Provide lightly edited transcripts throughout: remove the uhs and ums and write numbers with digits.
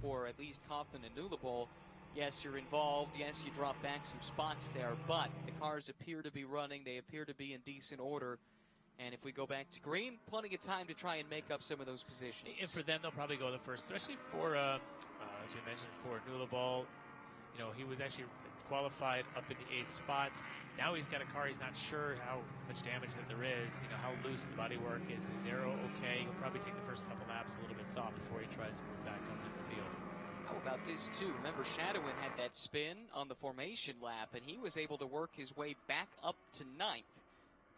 for at least Kaufman and Nulabol. Yes, you're involved. Yes, you drop back some spots there, but the cars appear to be running. They appear to be in decent order. And if we go back to green, plenty of time to try and make up some of those positions. And for them, they'll probably go the first, especially for, as we mentioned, for Nulabol. You know, he was actually qualified up in the 8th spot. Now he's got a car. He's not sure how much damage that there is, you know, how loose the bodywork is. His aero okay. He'll probably take the first couple laps a little bit soft before he tries to move back up in the field. How about this, too? Remember, Shadowin had that spin on the formation lap, and he was able to work his way back up to 9th.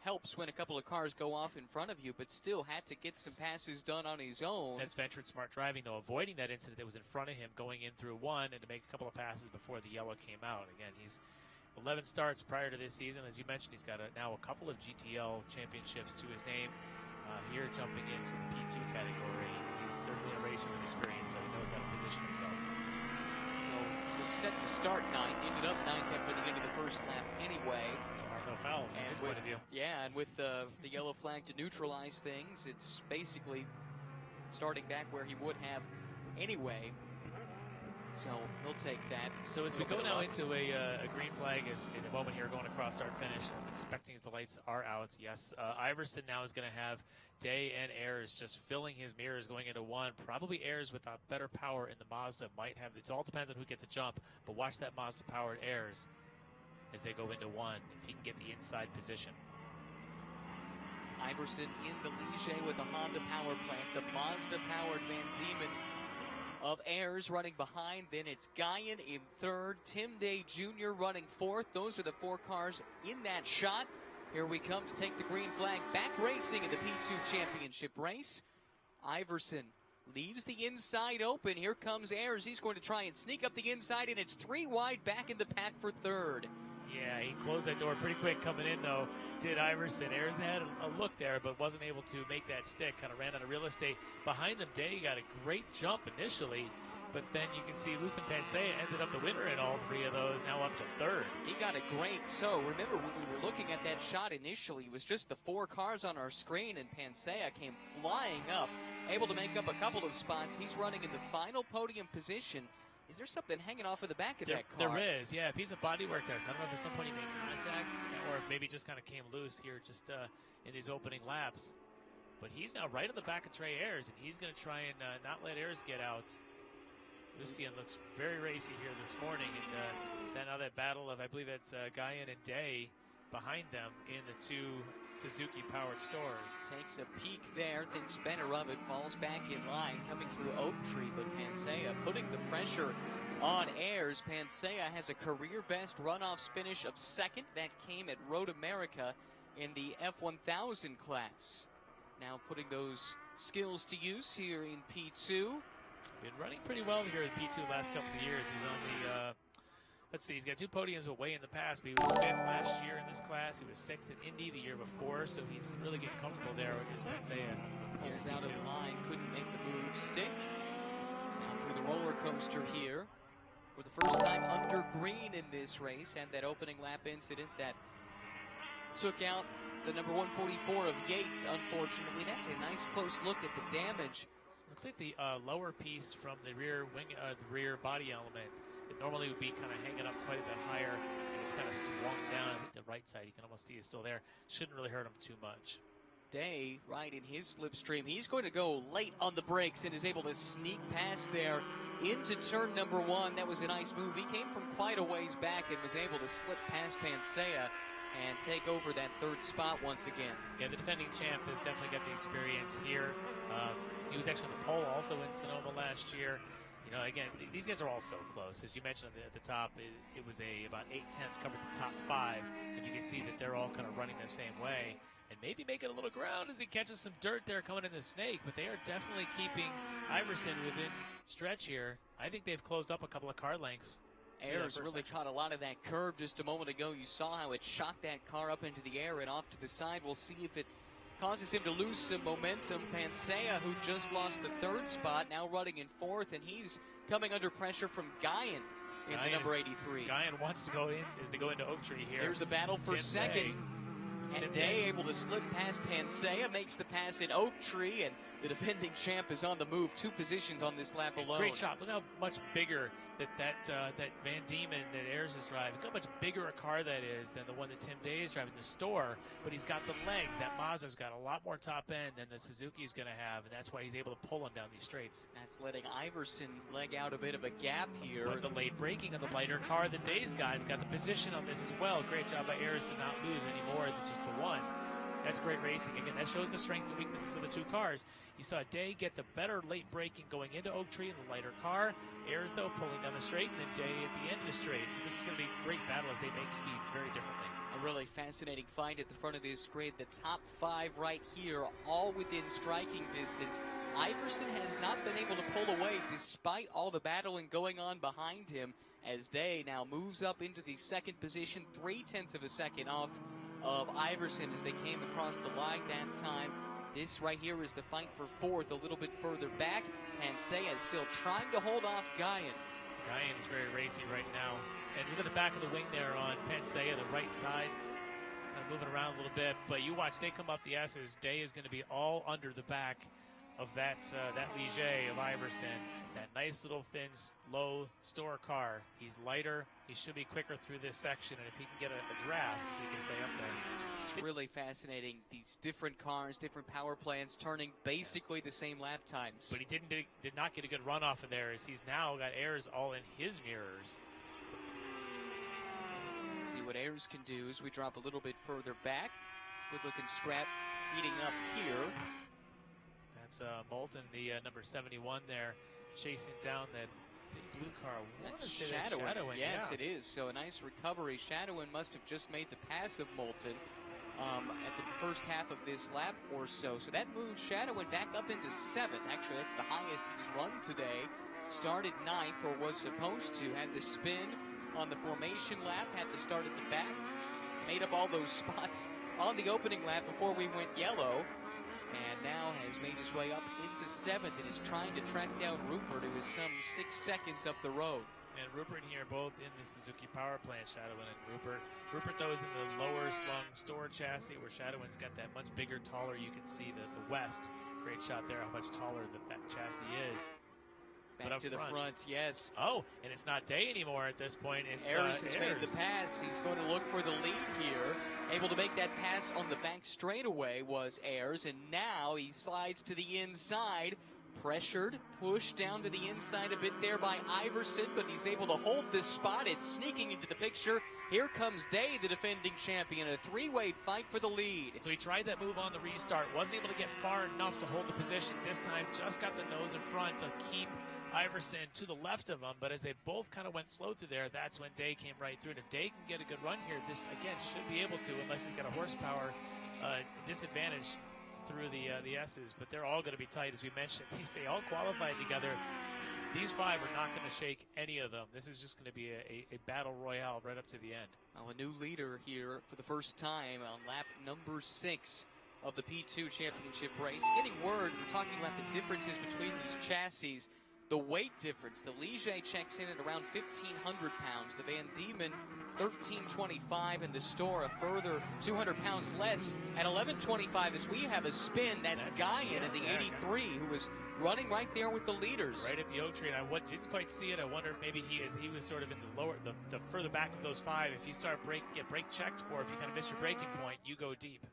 Helps when a couple of cars go off in front of you, but still had to get some passes done on his own. That's veteran smart driving, though, avoiding that incident that was in front of him, going in through 1 and to make a couple of passes before the yellow came out. Again, he's 11 starts prior to this season. As you mentioned, he's got now a couple of GTL championships to his name. Here jumping into the P2 category. He's certainly a racer with experience that he knows how to position himself. So was set to start 9th, ended up 9th after the end of the first lap anyway. No foul from his point of view. Yeah, and with the yellow flag to neutralize things, it's basically starting back where he would have anyway. So he'll take that. So as we go now into a green flag, as in a moment here going across start finish, I'm expecting as the lights are out. Yes, Iverson now is going to have Day and Ayers just filling his mirrors going into 1. Probably Ayers with a better power in the Mazda might have. It all depends on who gets a jump, but watch that Mazda powered Ayers as they go into 1, if he can get the inside position. Iverson in the Ligier with a Honda power plant. The Mazda-powered Van Diemen of Ayers running behind. Then it's Guyan in 3rd. Tim Day Jr. running 4th. Those are the 4 cars in that shot. Here we come to take the green flag. Back racing in the P2 championship race. Iverson leaves the inside open. Here comes Ayers. He's going to try and sneak up the inside, and it's 3 wide back in the pack for 3rd. Yeah, he closed that door pretty quick coming in, though, did Iverson. Ayers had a look there, but wasn't able to make that stick. Kind of ran out of real estate. Behind them, Day got a great jump initially, but then you can see Lucien Pansea ended up the winner in all 3 of those, now up to 3rd. He got a great tow. Remember, when we were looking at that shot initially, it was just the 4 cars on our screen, and Pansea came flying up, able to make up a couple of spots. He's running in the final podium position. Is there something hanging off of the back of that car? There is, yeah, a piece of bodywork there. So I don't know if at some point he made contact or if maybe just kind of came loose here just in these opening laps. But he's now right on the back of Trey Ayers, and he's going to try and not let Ayers get out. Lucien looks very racy here this morning, and then now that battle of, I believe that's Guyan and Day behind them in the 2 Suzuki-powered stores. Takes a peek there, thinks better of it, falls back in line, coming through Oak Tree, but Pansea putting the pressure on Ayers. Pansea has a career-best runoffs finish of 2nd. That came at Road America in the F1000 class. Now putting those skills to use here in P2. Been running pretty well here in P2 the last couple of years. He was on the... Let's see, he's got 2 podiums away in the past, but he was 5th last year in this class. He was 6th in Indy the year before, so he's really getting comfortable there with his Pansea. Pulls out of the line, couldn't make the move stick. Now through the roller coaster here. For the first time under green in this race, and that opening lap incident that took out the number 144 of Yates, unfortunately. That's a nice close look at the damage. Looks like the lower piece from the rear wing, the rear body element, it normally would be kind of hanging up quite a bit higher, and it's kind of swung down. I think the right side, you can almost see is still there. Shouldn't really hurt him too much. Day, right in his slipstream. He's going to go late on the brakes and is able to sneak past there into turn number 1. That was a nice move. He came from quite a ways back and was able to slip past Pansea and take over that 3rd spot once again. Yeah, the defending champ has definitely got the experience here. He was actually on the pole also in Sonoma last year. You know, again, these guys are all so close. As you mentioned at the top, it was about 8/10 covered the top 5, and you can see that they're all kind of running the same way. And maybe making a little ground as he catches some dirt there coming in the snake, but they are definitely keeping Iverson within stretch here. I think they've closed up a couple of car lengths. Ayers really caught a lot of that curve just a moment ago. You saw how it shot that car up into the air and off to the side. We'll see if it causes him to lose some momentum. Pansea, who just lost the 3rd spot, now running in 4th, and he's coming under pressure from Guyan in the number 83. Guyan wants to go in as they go into Oak Tree here. Here's a battle for 2nd. And Day able to slip past Pansea, makes the pass in Oak Tree, and The defending champ is on the move, 2 positions on this lap alone. Great shot. Look how much bigger that Van Diemen that Ayers is driving. Look how much bigger a car that is than the one that Tim Day is driving, the Store. But he's got the legs. That Mazda's got a lot more top end than the Suzuki's going to have, and that's why he's able to pull him down these straights. That's letting Iverson leg out a bit of a gap here. But the late braking of the lighter car that Day's guy's got the position on this as well. Great job by Ayers to not lose any more than just the one. That's great racing. Again, that shows the strengths and weaknesses of the 2 cars. You saw Day get the better late braking going into Oak Tree in the lighter car. Ayers, though, pulling down the straight, and then Day at the end of the straight. So this is going to be a great battle as they make speed very differently. A really fascinating fight at the front of this grid. The top 5 right here, all within striking distance. Iverson has not been able to pull away despite all the battling going on behind him, as Day now moves up into the 2nd position, 0.3 of a second off of Iverson as they came across the line that time. This right here is the fight for 4th, a little bit further back. Pansea is still trying to hold off Guyan. Guyan is very racy right now. And look at the back of the wing there on Pansea, the right side. Kind of moving around a little bit. But you watch, they come up the S's. Day is going to be all under the back of that Ligier of Iverson. That nice little thin, low Store car. He's lighter. He should be quicker through this section. And if he can get a draft, he can stay up there. It's really fascinating. These different cars, different power plants turning basically the same lap times. But he did not get a good run off of there, as he's now got Ayers all in his mirrors. Let's see what Ayers can do as we drop a little bit further back. Good looking scrap heating up here. That's Moulton, the number 71 there, chasing down that big blue car. That's Shadowin. Yes, yeah. It is. So a nice recovery. Shadowin must have just made the pass of Moulton at the first half of this lap or so. So that moves Shadowin back up into 7th. Actually, that's the highest he's run today. Started 9th, or was supposed to. Had the spin on the formation lap. Had to start at the back. Made up all those spots on the opening lap before we went yellow. And now has made his way up into 7th and is trying to track down Rupert, who is some 6 seconds up the road. And Rupert here, both in the Suzuki power plant, Shadowin and Rupert. Rupert, though, is in the lower slung Store chassis, where Shadowin's got that much bigger, taller. You can see the West. Great shot there, how much taller that chassis is. Back to the front, yes. Oh, and it's not Day anymore at this point. It's Ayers has made the pass. He's going to look for the lead here. Able to make that pass on the back straightaway was Ayers, and now he slides to the inside. Pressured, pushed down to the inside a bit there by Iverson, but he's able to hold this spot. It's sneaking into the picture. Here comes Day, the defending champion, a 3-way fight for the lead. So he tried that move on the restart, wasn't able to get far enough to hold the position. This time just got the nose in front to keep Iverson to the left of him, but as they both kind of went slow through there, that's when Day came right through. And if Day can get a good run here, this, again, should be able to, unless he's got a horsepower disadvantage through the S's. But they're all going to be tight, as we mentioned. They all qualified together. These 5 are not going to shake any of them. This is just going to be a battle royale right up to the end. Well, a new leader here for the first time on lap number 6 of the P2 championship race. Getting word, we're talking about the differences between these chassis. The weight difference, the Ligier checks in at around 1,500 pounds. The Van Diemen, 1,325, and the Store a further 200 pounds less at 1,125 as we have a spin. That's Guyan at the 83, who was running right there with the leaders. Right at the Oak Tree, and I didn't quite see it. I wonder if maybe he was sort of in the lower, the further back of those 5. If you start get brake checked, or if you kind of miss your braking point, you go deep.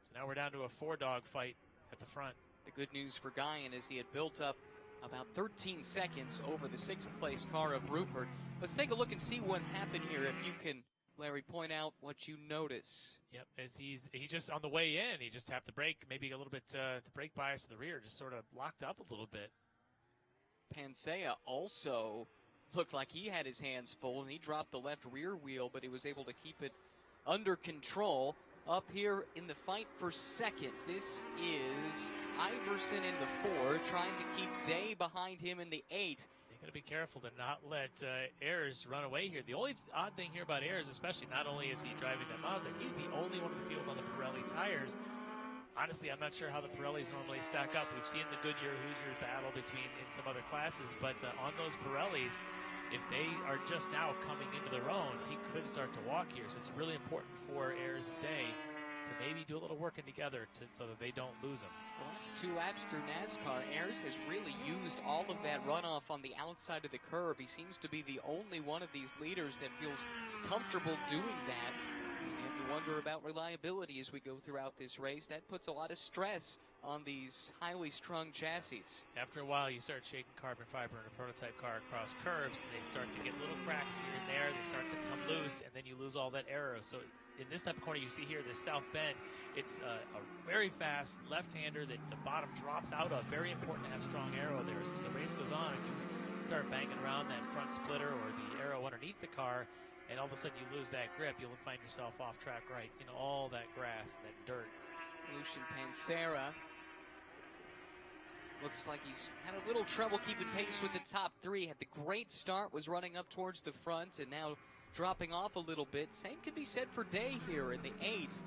So now we're down to a 4-dog fight at the front. The good news for Guyan is he had built up about 13 seconds over the 6th place car of Rupert. Let's take a look and see what happened here. If you can, Larry, point out what you notice. Yep, as he's just on the way in, he just tapped the brake, maybe a little bit the brake bias to the rear, just sort of locked up a little bit. Pansea also looked like he had his hands full, and he dropped the left rear wheel, but he was able to keep it under control. Up here in the fight for 2nd, this is Iverson in the 4, trying to keep Day behind him in the 8. You got to be careful to not let Ayers run away here. The only odd thing here about Ayers, especially, not only is he driving that Mazda, he's the only one in the field on the Pirelli tires. Honestly, I'm not sure how the Pirellis normally stack up. We've seen the Goodyear-Hoosier battle in some other classes, but on those Pirellis, if they are just now coming into their own, he could start to walk here. So it's really important for Ayers Day to maybe do a little working together so that they don't lose him. The last 2 laps through NASCAR, Ayers has really used all of that runoff on the outside of the curb. He seems to be the only one of these leaders that feels comfortable doing that. You have to wonder about reliability as we go throughout this race. That puts a lot of stress on these highly strung chassis. After a while, you start shaking carbon fiber in a prototype car across curbs, and they start to get little cracks here and there. They start to come loose, and then you lose all that aero. So in this type of corner you see here, this south bend, it's a very fast left-hander that the bottom drops out of. Very important to have strong aero there. So as the race goes on, you start banging around that front splitter or the aero underneath the car, and all of a sudden you lose that grip. You'll find yourself off track right in all that grass and that dirt. Lucian Pancera looks like he's had a little trouble keeping pace with the top 3. Had the great start, was running up towards the front, and now dropping off a little bit. Same could be said for Day here in the 8.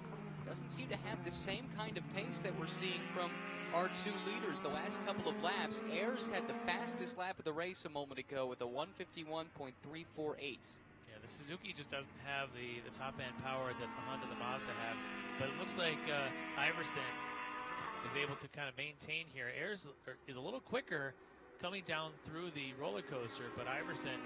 Doesn't seem to have the same kind of pace that we're seeing from our 2 leaders the last couple of laps. Ayers had the fastest lap of the race a moment ago with a 151.348. Yeah, the Suzuki just doesn't have the top end power that the Honda and the Mazda have, but it looks like Iverson is able to kind of maintain here. Ayers is a little quicker coming down through the roller coaster, but Iverson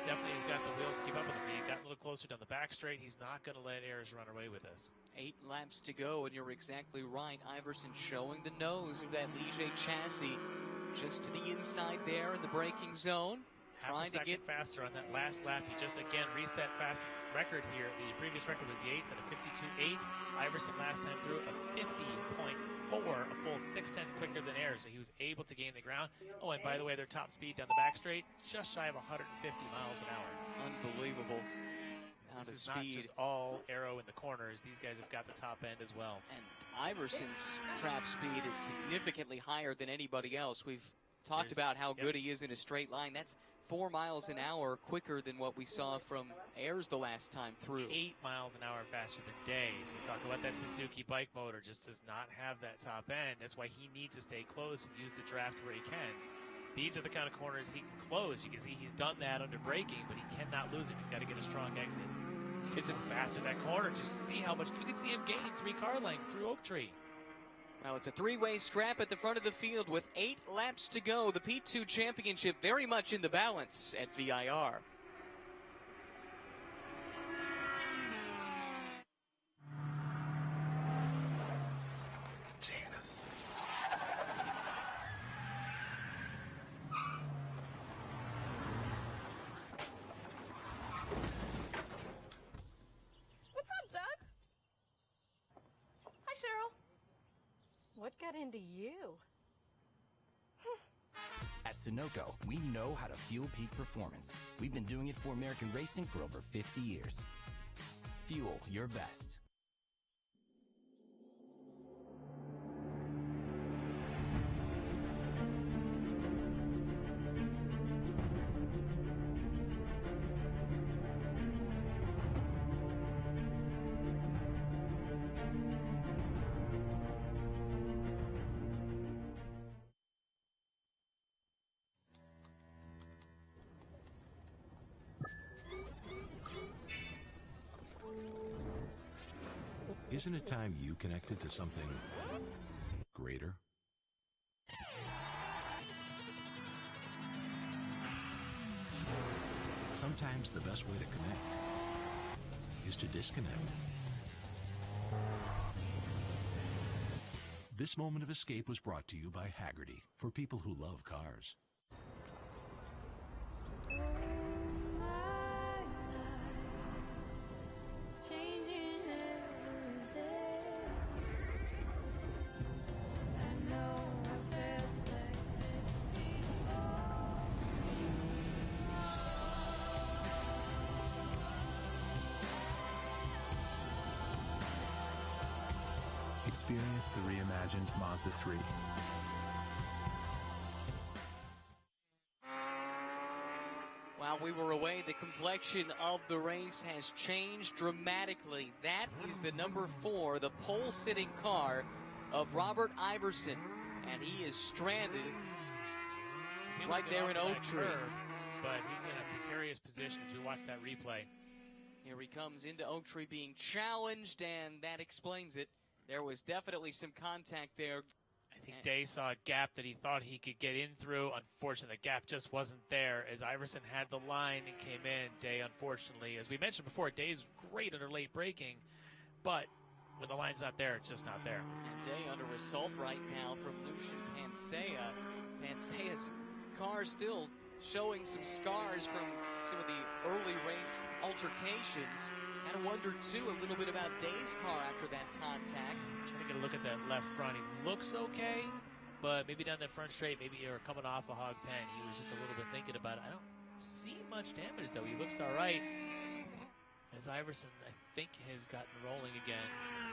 definitely has got the wheels to keep up with him. He got a little closer down the back straight. He's not going to let Ayers run away with this. 8 laps to go, and you're exactly right. Iverson showing the nose of that Ligier chassis just to the inside there in the braking zone. Half a second faster on that last lap. He just again reset fastest record here. The previous record was Yates at a 52.8. Iverson last time through a 50.4, a full 0.6 quicker than Ayers, so he was able to gain the ground. Oh, and by the way, their top speed down the back straight, just shy of 150 miles an hour. Unbelievable. This is not just all aero in the corners. These guys have got the top end as well. And Iverson's trap speed is significantly higher than anybody else. We've talked about how good he is in a straight line. That's 4 miles an hour quicker than what we saw from Ayers the last time through. 8 miles an hour faster than Day. So we talk about that Suzuki bike motor just does not have that top end. That's why he needs to stay close and use the draft where he can. These are the kind of corners he can close. You can see he's done that under braking, but he cannot lose it. He's got to get a strong exit. He's so fast in that corner. Just see how much you can see him gain 3 car lengths through Oak Tree. Well, it's a 3-way scrap at the front of the field with 8 laps to go. The P2 championship very much in the balance at VIR. Janice. What's up, Doug? Hi, Cheryl. What got into you? At Sunoco, we know how to fuel peak performance. We've been doing it for American racing for over 50 years. Fuel your best. Isn't it time you connected to something greater? Sometimes the best way to connect is to disconnect. This moment of escape was brought to you by Haggerty, for people who love cars. Experience the reimagined Mazda 3. While we were away, the complexion of the race has changed dramatically. That is the number 4, the pole-sitting car of Robert Iverson, and he is stranded right there in Oak Tree. But he's in a precarious position as we watch that replay. Here he comes into Oak Tree being challenged, and that explains it. There was definitely some contact there. I think Day saw a gap that he thought he could get in through. Unfortunately, the gap just wasn't there as Iverson had the line and came in. Day, unfortunately, as we mentioned before, Day's great under late braking, but when the line's not there, it's just not there. And Day under assault right now from Lucian Pansea. Pansea's car still showing some scars from some of the early race altercations. Gotta wonder, too, a little bit about Day's car after that contact. Trying to get a look at that left front. He looks okay, but maybe down that front straight, maybe you're coming off a hog pen. He was just a little bit thinking about it. I don't see much damage, though. He looks all right. As Iverson, I think, has gotten rolling again.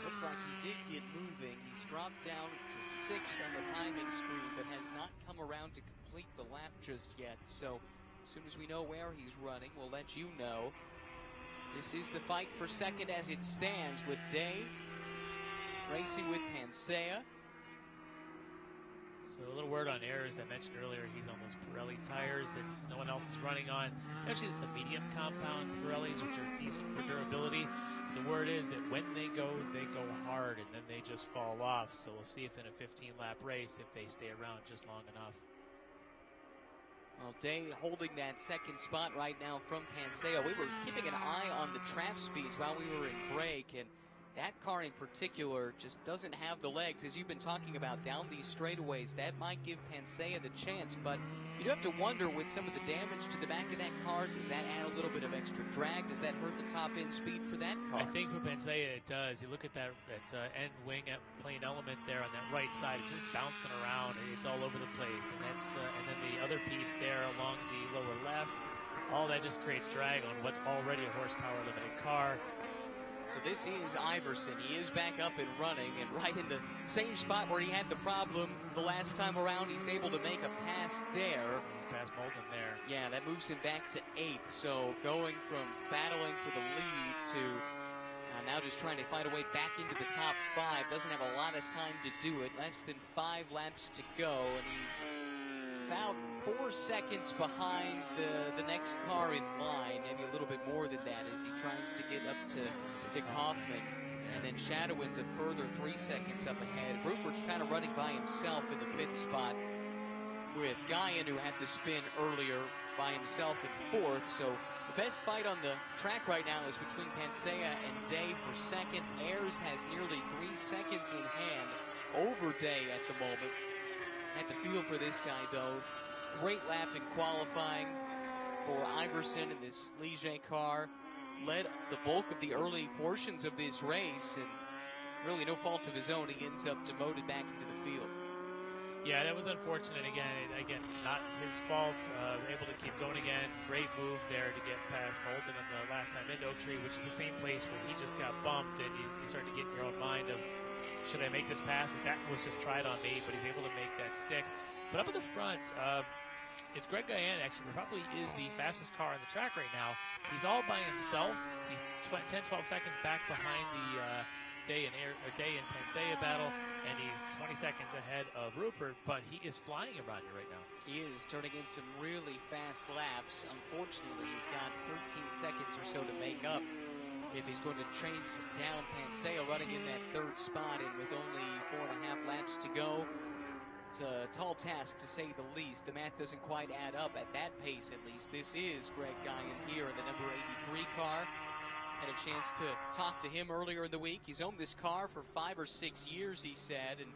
Looked like he did get moving. He's dropped down to 6th on the timing screen, but has not come around to complete the lap just yet. So as soon as we know where he's running, we'll let you know. This is the fight for second as it stands, with Day racing with Pansea. So a little word on Ayers. I mentioned earlier he's on those Pirelli tires that no one else is running on. Actually, it's the medium compound Pirellis, which are decent for durability. The word is that when they go hard, and then they just fall off. So we'll see if in a 15-lap race, if they stay around just long enough. Well, Day holding that second spot right now from Pansea. We were keeping an eye on the trap speeds while we were in break, and that car in particular just doesn't have the legs, as you've been talking about, down these straightaways. That might give Pansea the chance, but you do have to wonder with some of the damage to the back of that car, does that add a little bit of extra drag? Does that hurt the top end speed for that car? I think for Pansea it does. You look at that end wing plane element there on that right side, it's just bouncing around. It's all over the place, and and then the other piece there along the lower left, all that just creates drag on what's already a horsepower limited car. So this is Iverson. He is back up and running, and right in the same spot where he had the problem the last time around, he's able to make a pass there. He's past Moulton there. Yeah, that moves him back to 8th. So going from battling for the lead to now just trying to find a way back into the top 5. Doesn't have a lot of time to do it. Less than 5 laps to go, and he's about 4 seconds behind the next car in line. Maybe a little bit more than that as he tries to get up to Kaufman. And then Shadowin's a further 3 seconds up ahead. Rupert's kind of running by himself in the 5th spot, with Guyan, who had the spin earlier, by himself in 4th. So the best fight on the track right now is between Pansea and Day for second. Ayers has nearly 3 seconds in hand over Day at the moment. Had to feel for this guy, though. Great lap in qualifying for Iverson in this Ligier car. Led the bulk of the early portions of this race, and really no fault of his own. He ends up demoted back into the field. Yeah, that was unfortunate. Again, not his fault. Able to keep going again. Great move there to get past Moulton in the last time into Oak Tree, which is the same place where he just got bumped, and you start to get in your own mind of, should I make this pass? That was just tried on me, but he's able to make that stick. But up at the front, it's Greg Guyan, actually, who probably is the fastest car on the track right now. He's all by himself. He's 10-12 seconds back behind the Day and Pansea battle, and he's 20 seconds ahead of Rupert, but he is flying around here right now. He is turning in some really fast laps. Unfortunately, he's got 13 seconds or so to make up if he's going to chase down Pansea running in that 3rd spot, and with only 4.5 laps to go. It's a tall task, to say the least. The math doesn't quite add up at that pace, at least. This is Greg Guyan here in the number 83 car. Had a chance to talk to him earlier in the week. He's owned this car for 5 or 6 years, he said, and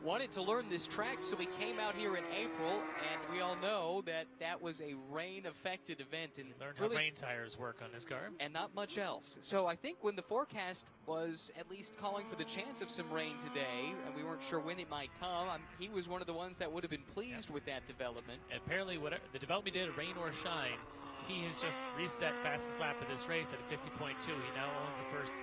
wanted to learn this track, so he came out here in April, and we all know that that was a rain-affected event. And learned really, how rain tires work on this car. and not much else. So I think when the forecast was at least calling for the chance of some rain today, and we weren't sure when it might come, he was one of the ones that would have been pleased with that development. And apparently, whatever the development did, rain or shine, he has just reset fastest lap of this race at a 50.2. He now owns the first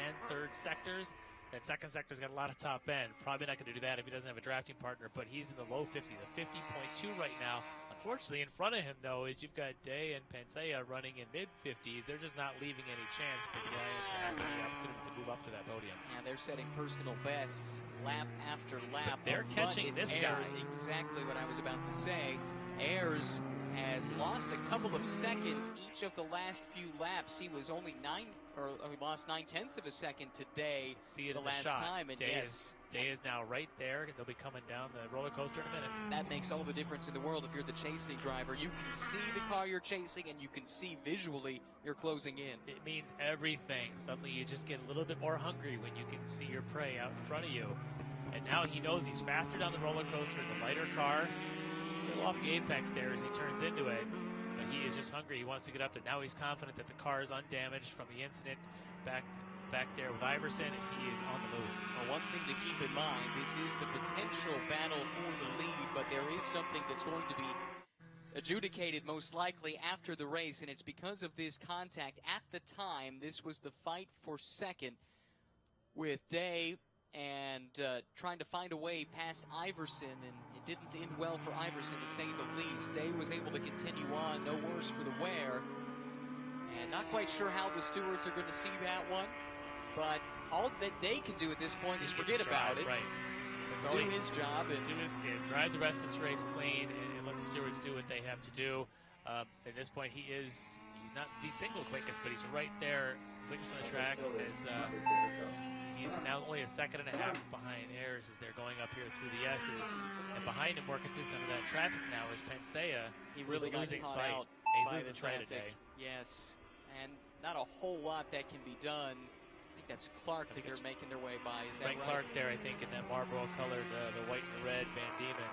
and third sectors. That second sector's got a lot of top end. Probably not going to do that if he doesn't have a drafting partner, but he's in the low 50s, a 50.2 right now. Unfortunately, in front of him, though, is you've got Day and Pansea running in mid-50s. They're just not leaving any chance for Guyan to have the opportunity to move up to that podium. Yeah, they're setting personal bests lap after lap. But they're catching this guy. Exactly what I was about to say. Ayers has lost lost a couple of seconds each of the last few laps. He was only he lost 9/10 of a second today. See it the in last the shot. time, and yes. Day is now right there. They'll be coming down the roller coaster in a minute. That makes all the difference in the world if you're the chasing driver. You can see the car you're chasing, and you can see visually you're closing in. It means everything. Suddenly you just get a little bit more hungry when you can see your prey out in front of you. And now he knows he's faster down the roller coaster, the lighter car. A little off the apex there as he turns into it. But he is just hungry. He wants to get up there. Now he's confident that the car is undamaged from the incident back there with Iverson, and he is on the move. Well, one thing to keep in mind, this is the potential battle for the lead, but there is something that's going to be adjudicated most likely after the race, and it's because of this contact. At the time, this was the fight for second with Day and trying to find a way past Iverson, and it didn't end well for Iverson, to say the least. Day was able to continue on, no worse for the wear, and not quite sure how the stewards are going to see that one. But all that Day can do at this point is forget about it. Right. Do his job and drive the rest of this race clean and let the stewards do what they have to do. At this point, he's not the single quickest, but he's right there, quickest on the track. He's now only a second and a half behind Ayers as they're going up here through the S's. And behind him, working through some of that traffic now, is Pensea. He really got losing caught sight. out. He's by losing the sight traffic. today. Yes, and not a whole lot that can be done. I think that's Clark that they're making their way by. Is that Frank right? Clark there, I think, in that Marlboro-colored, the white and red Van Diemen.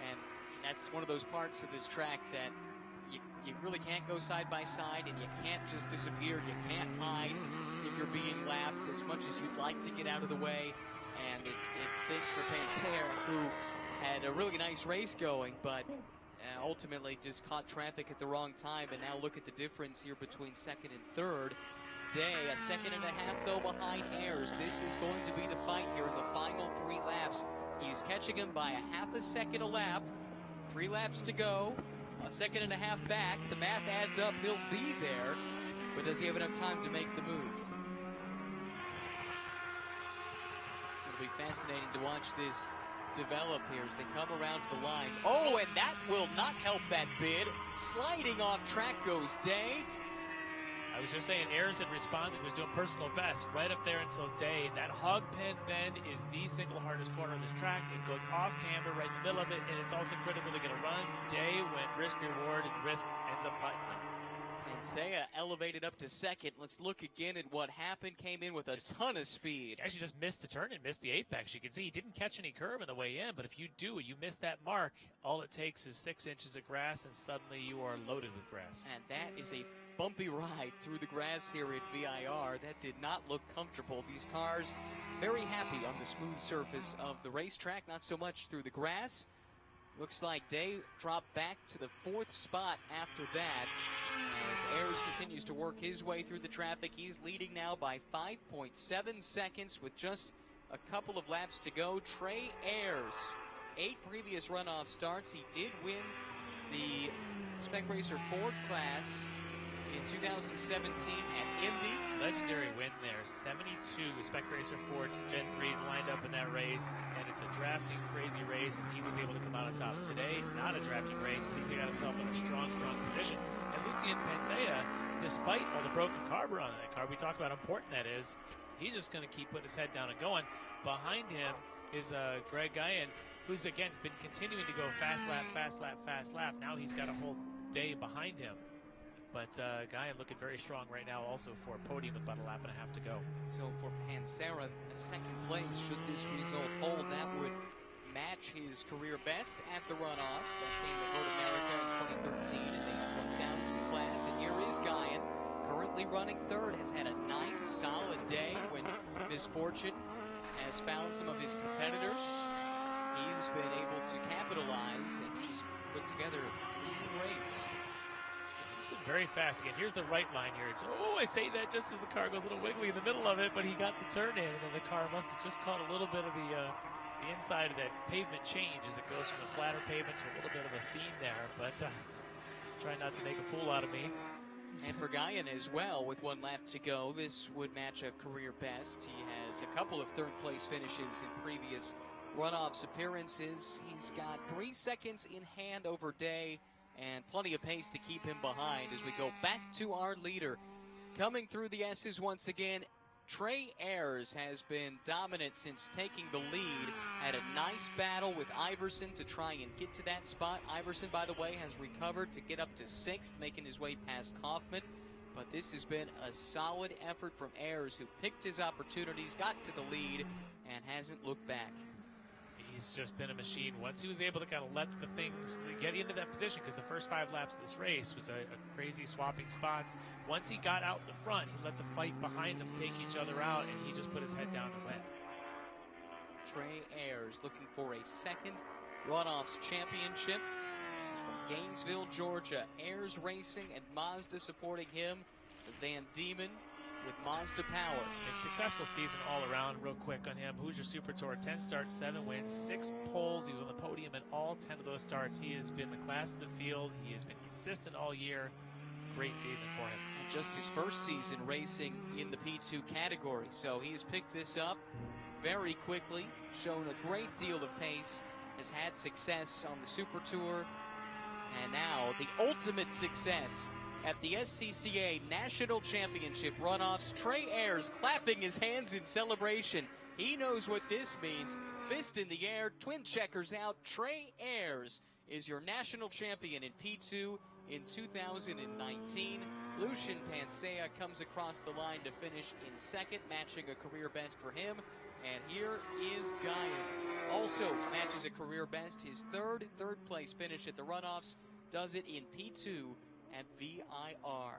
And that's one of those parts of this track that you really can't go side by side, and you can't just disappear. You can't hide if you're being lapped as much as you'd like to get out of the way. And it stinks for Panzer, who had a really nice race going, but ultimately just caught traffic at the wrong time. And now look at the difference here between second and third. Day, a second and a half, though, behind Ayers. This is going to be the fight here in the final 3 laps. He's catching him by a half a second a lap. 3 laps to go. A second and a half back. The math adds up. He'll be there. But does he have enough time to make the move? It'll be fascinating to watch this develop here as they come around the line. Oh, and that will not help that bid. Sliding off track goes Day. I was just saying, Ayers had responded, was doing personal best right up there until Day. That hog pen bend is the single hardest corner on this track. It goes off camber right in the middle of it, and it's also critical to get a run. Day went risk-reward, and risk ends up butting him. Pensea elevated up to second. Let's look again at what happened. Came in with a ton of speed. He actually just missed the turn and missed the apex. You can see he didn't catch any curb on the way in, but if you do, you miss that mark, all it takes is 6 inches of grass, and suddenly you are loaded with grass. And that is a bumpy ride through the grass here at VIR. That did not look comfortable. These cars very happy on the smooth surface of the racetrack, not so much through the grass. Looks like Day dropped back to the 4th spot after that. As Ayers continues to work his way through the traffic, he's leading now by 5.7 seconds with just a couple of laps to go. Trey Ayers, 8 previous runoff starts. He did win the Spec Racer Ford class in 2017 at Indy. Legendary win there, 72 Spec Racer Ford Gen 3s lined up in that race, and it's a drafting crazy race, and he was able to come out on top. Today, not a drafting race, but he's got himself in a strong position. And Lucien Pensea, despite all the broken carburetor on that car, we talked about how important that is, he's just going to keep putting his head down and going. Behind him is Greg Guyan, who's again been continuing to go fast lap, fast lap, fast lap. Now he's got a whole day behind him. But Guyan looking very strong right now also for a podium with about a lap and a half to go. So for Pansera, a second place, should this result hold, that would match his career best at the runoffs. That came with Road America in 2013 in the 1,000 class. And here is Guyan, currently running third, has had a nice, solid day when misfortune has found some of his competitors. He's been able to capitalize and just put together a clean race. Very fast again. Here's the right line here. I say that just as the car goes a little wiggly in the middle of it, but he got the turn in, and then the car must have just caught a little bit of the inside of that pavement change as it goes from the flatter pavement to a little bit of a seam there, but trying not to make a fool out of me. And for Guyan as well, with 1 lap to go, this would match a career best. He has a couple of third-place finishes in previous runoffs appearances. He's got 3 seconds in hand over Day, and plenty of pace to keep him behind as we go back to our leader. Coming through the S's once again, Trey Ayers has been dominant since taking the lead. Had a nice battle with Iverson to try and get to that spot. Iverson, by the way, has recovered to get up to 6th, making his way past Kaufman. But this has been a solid effort from Ayers, who picked his opportunities, got to the lead, and hasn't looked back. He's just been a machine. Once he was able to kind of let the things get into that position, because the first 5 laps of this race was a crazy swapping spots. Once he got out in the front, he let the fight behind him take each other out, and he just put his head down and went. Trey Ayers looking for a second Runoffs championship. He's from Gainesville, Georgia. Ayers Racing and Mazda supporting him. It's a Van Diemen with Mazda Power. A successful season all around. Real quick on him, Hoosier Super Tour, 10 starts, 7 wins, 6 poles. He was on the podium in all 10 of those starts. He has been the class of the field. He has been consistent all year. Great season for him. Just his first season racing in the P2 category, so he has picked this up very quickly, shown a great deal of pace, has had success on the Super Tour, and now the ultimate success at the SCCA National Championship Runoffs. Trey Ayers clapping his hands in celebration. He knows what this means. Fist in the air, twin checkers out. Trey Ayers is your national champion in P2 in 2019. Lucian Pansea comes across the line to finish in 2nd, matching a career best for him. And here is Guyan. Also matches a career best. His third place finish at the Runoffs. Does it in P2 at VIR.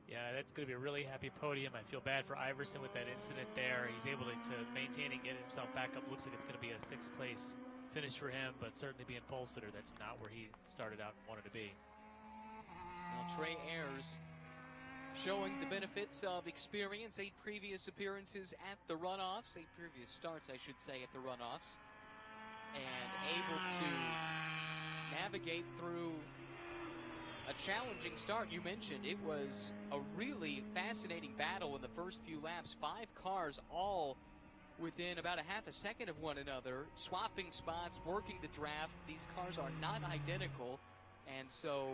Yeah, that's going to be a really happy podium. I feel bad for Iverson with that incident there. He's able to maintain and get himself back up. Looks like it's going to be a 6th place finish for him, but certainly being pole sitter, that's not where he started out and wanted to be. Well, Trey Ayers showing the benefits of experience. 8 previous appearances at the Runoffs. 8 previous starts, I should say, at the Runoffs. And able to navigate through a challenging start. You mentioned it was a really fascinating battle in the first few laps. 5 cars all within about a half a second of one another, swapping spots, working the draft. These cars are not identical, and so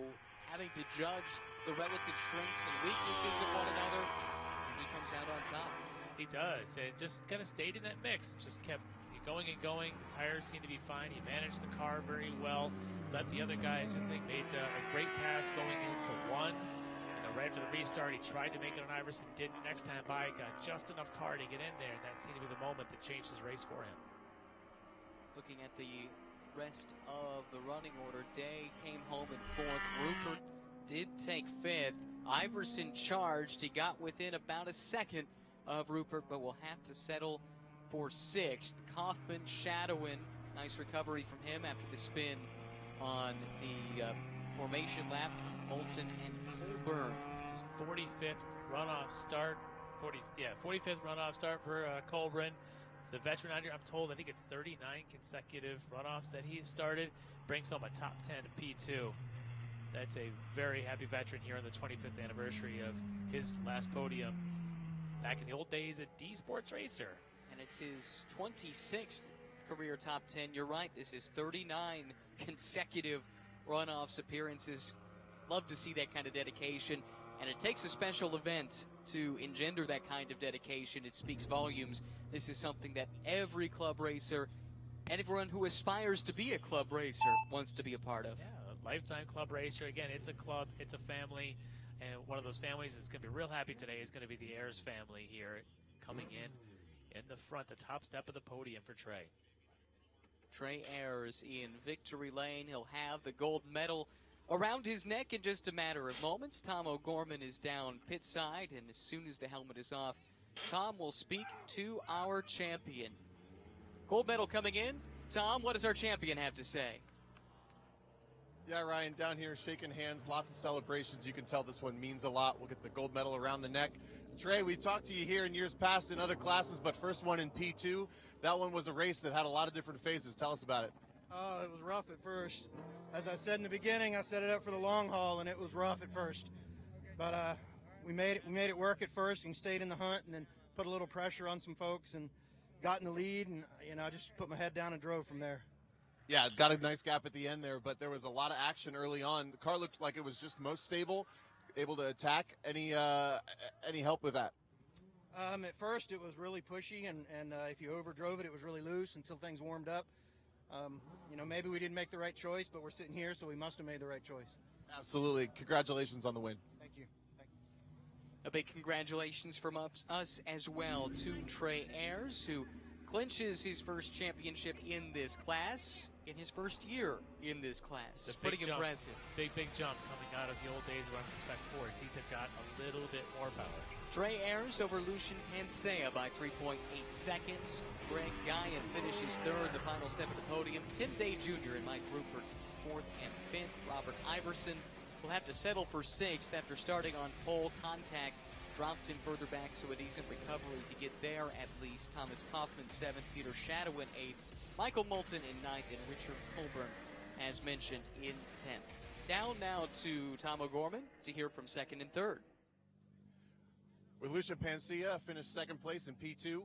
having to judge the relative strengths and weaknesses of one another, and he comes out on top. He does, and just kind of stayed in that mix. Just kept going and going. The tires seemed to be fine. He managed the car very well. Let the other guys, I think, made a great pass going into 1. Right after the restart, he tried to make it on Iverson, didn't. Next time by, got just enough car to get in there. That seemed to be the moment that changed his race for him. Looking at the rest of the running order, Day came home in 4th. Rupert did take 5th. Iverson charged. He got within about a second of Rupert, but will have to settle for 6th. Kaufman shadowing. Nice recovery from him after the spin on the formation lap. Moulton and Colburn. His 45th runoff start. 45th runoff start for Colburn. The veteran out here, I'm told, I think it's 39 consecutive runoffs that he's started. Brings home a top 10 in P2. That's a very happy veteran here on the 25th anniversary of his last podium back in the old days at D Sports Racer. And it's his 26th career top 10. You're right, this is 39 consecutive runoffs appearances. Love to see that kind of dedication, and it takes a special event to engender that kind of dedication. It speaks volumes. This is something that every club racer and everyone who aspires to be a club racer wants to be a part of. Yeah, a lifetime club racer. Again, it's a club, it's a family, and one of those families that's going to be real happy today is going to be the Ayers family here coming in the front, the top step of the podium for Trey. Trey Ayers in victory lane. He'll have the gold medal around his neck in just a matter of moments. Tom O'Gorman is down pit side, and as soon as the helmet is off, Tom will speak to our champion. Gold medal coming in. Tom, what does our champion have to say? Yeah, Ryan, down here shaking hands, lots of celebrations. You can tell this one means a lot. We'll get the gold medal around the neck. Trey, we've talked to you here in years past in other classes, but first one in P2. That one was a race that had a lot of different phases. Tell us about it. Oh, it was rough at first. As I said in the beginning, I set it up for the long haul, and it was rough at first. But we made it work at first and stayed in the hunt, and then put a little pressure on some folks and got in the lead, and I just put my head down and drove from there. Yeah, it got a nice gap at the end there, but there was a lot of action early on. The car looked like it was just most stable, able to attack. Any help with that? At first, it was really pushy, and if you overdrove it, it was really loose until things warmed up. Maybe we didn't make the right choice, but we're sitting here, so we must have made the right choice. Absolutely. Congratulations on the win. Thank you. A big congratulations from us as well to Trey Ayers, who clinches his first championship in this class, in his first year in this class. It's pretty impressive. Big jump coming out of the old days running Spec 4s. These have got a little bit more power. Trey Ayers over Lucian Pansea by 3.8 seconds. Greg Guyan finishes third, the final step of the podium. Tim Day Jr. and Mike Rupert fourth and fifth. Robert Iverson will have to settle for sixth after starting on pole. Contact dropped him further back, so a decent recovery to get there at least. Thomas Kaufman seventh, Peter Shadowin eighth, Michael Moulton in ninth, and Richard Colburn, as mentioned, in 10th. Down now to Tom O'Gorman to hear from second and third. With Lucian Pansea finished second place in P2.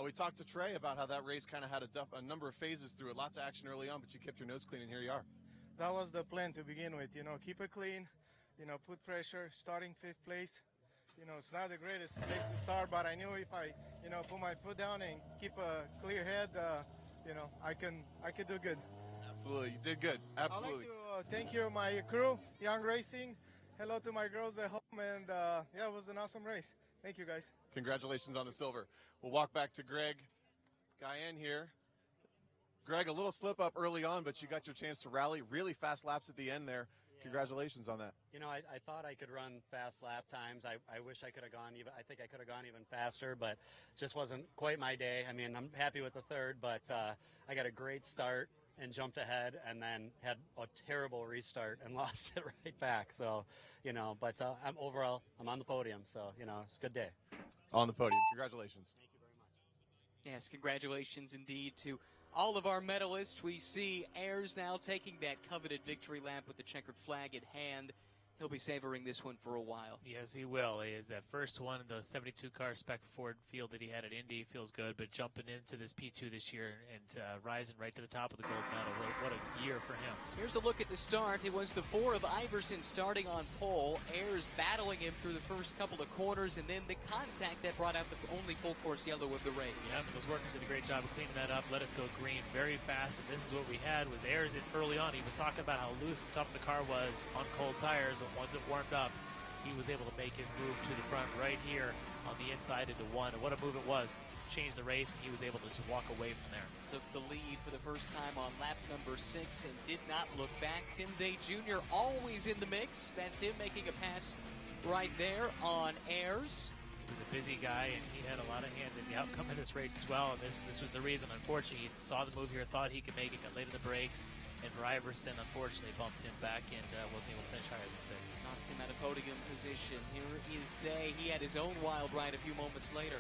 We talked to Trey about how that race kind of had a number of phases through it. Lots of action early on, but you kept your nose clean, and here you are. That was the plan to begin with, keep it clean, put pressure, starting fifth place. It's not the greatest place to start, but I knew if I, put my foot down and keep a clear head, I could do good. Absolutely, you did good. Absolutely. I'd like to thank you, my crew, Young Racing. Hello to my girls at home, and it was an awesome race. Thank you, guys. Congratulations on the silver. We'll walk back to Greg Guyan here. Greg, a little slip up early on, but you got your chance to rally. Really fast laps at the end there. Yeah. Congratulations on that. I thought I could run fast lap times. I wish I could have gone even. I think I could have gone even faster, but just wasn't quite my day. I mean, I'm happy with the third, but I got a great start and jumped ahead, and then had a terrible restart and lost it right back. So, but I'm on the podium. So, it's a good day. On the podium. Congratulations. Thank you very much. Yes, congratulations indeed to all of our medalists. We see Ayers now taking that coveted victory lap with the checkered flag in hand. He'll be savoring this one for a while. Yes, he will. He is that first one in the 72-car Spec Ford field that he had at Indy. Feels good, but jumping into this P2 this year and rising right to the top of the gold medal. What a year for him. Here's a look at the start. It was the four of Iverson starting on pole. Ayers battling him through the first couple of corners, and then the contact that brought out the only full course yellow of the race. Yep, those workers did a great job of cleaning that up. Let us go green very fast, and this is what we had was Ayers in early on. He was talking about how loose and tough the car was on cold tires. Once it warmed up, he was able to make his move to the front right here on the inside into one. And what a move it was. Changed the race, and he was able to just walk away from there. Took the lead for the first time on lap number 6 and did not look back. Tim Day Jr. always in the mix. That's him making a pass right there on Ayers. He was a busy guy, and he had a lot of hand in the outcome of this race as well. And this was the reason. Unfortunately, he saw the move here, thought he could make it, got late in the brakes. And for Iverson, unfortunately, bumped him back and wasn't able to finish higher than 6th. Knocked him out of podium position. Here is Day. He had his own wild ride a few moments later.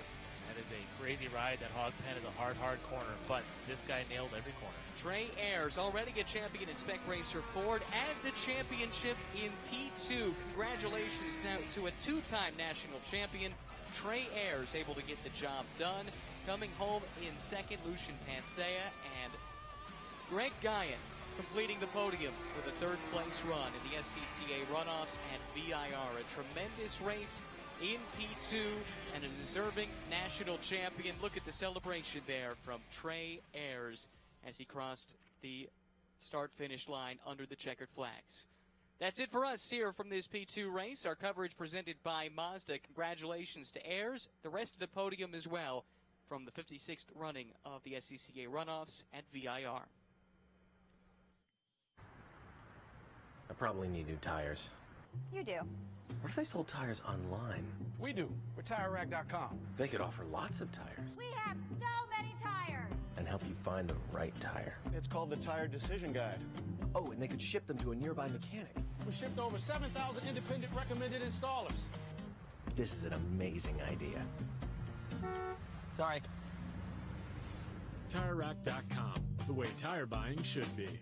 That is a crazy ride. That hog pen is a hard corner, but this guy nailed every corner. Trey Ayers, already a champion in Spec Racer Ford, adds a championship in P2. Congratulations now to a two-time national champion. Trey Ayers able to get the job done. Coming home in second, Lucian Pansea, and Greg Guyan completing the podium with a third-place run in the SCCA Runoffs and VIR. A tremendous race in P2 and a deserving national champion. Look at the celebration there from Trey Ayers as he crossed the start-finish line under the checkered flags. That's it for us here from this P2 race. Our coverage presented by Mazda. Congratulations to Ayers. The rest of the podium as well from the 56th running of the SCCA Runoffs at VIR. I probably need new tires. You do. What if they sold tires online? We do. We're TireRack.com. They could offer lots of tires. We have so many tires. And help you find the right tire. It's called the Tire Decision Guide. Oh, and they could ship them to a nearby mechanic. We shipped over 7,000 independent recommended installers. This is an amazing idea. Sorry. TireRack.com, the way tire buying should be.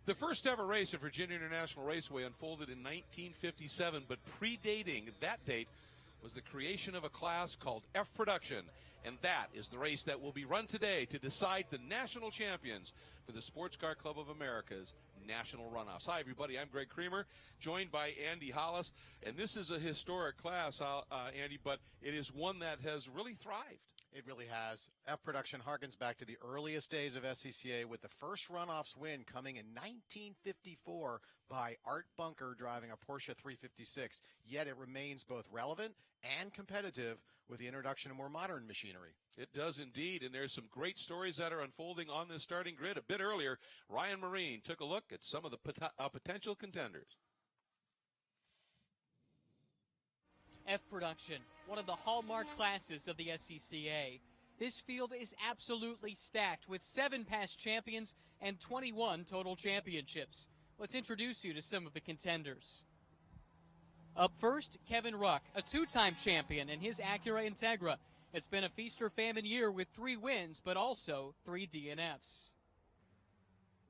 The first ever race at Virginia International Raceway unfolded in 1957, but predating that date was the creation of a class called F Production, and that is the race that will be run today to decide the national champions for the Sports Car Club of America's National Runoffs. Hi, everybody. I'm Greg Creamer, joined by Andy Hollis, and this is a historic class, Andy, but it is one that has really thrived. It really has. F Production harkens back to the earliest days of SCCA, with the first runoffs win coming in 1954 by Art Bunker driving a Porsche 356. Yet it remains both relevant and competitive with the introduction of more modern machinery. It does indeed, and there's some great stories that are unfolding on this starting grid. A bit earlier, Ryan Marine took a look at some of the potential contenders. F Production, one of the hallmark classes of the SCCA. This field is absolutely stacked with 7 past champions and 21 total championships. Let's introduce you to some of the contenders. Up first, Kevin Ruck, a 2-time champion in his Acura Integra. It's been a feast or famine year with 3 wins, but also 3 DNFs.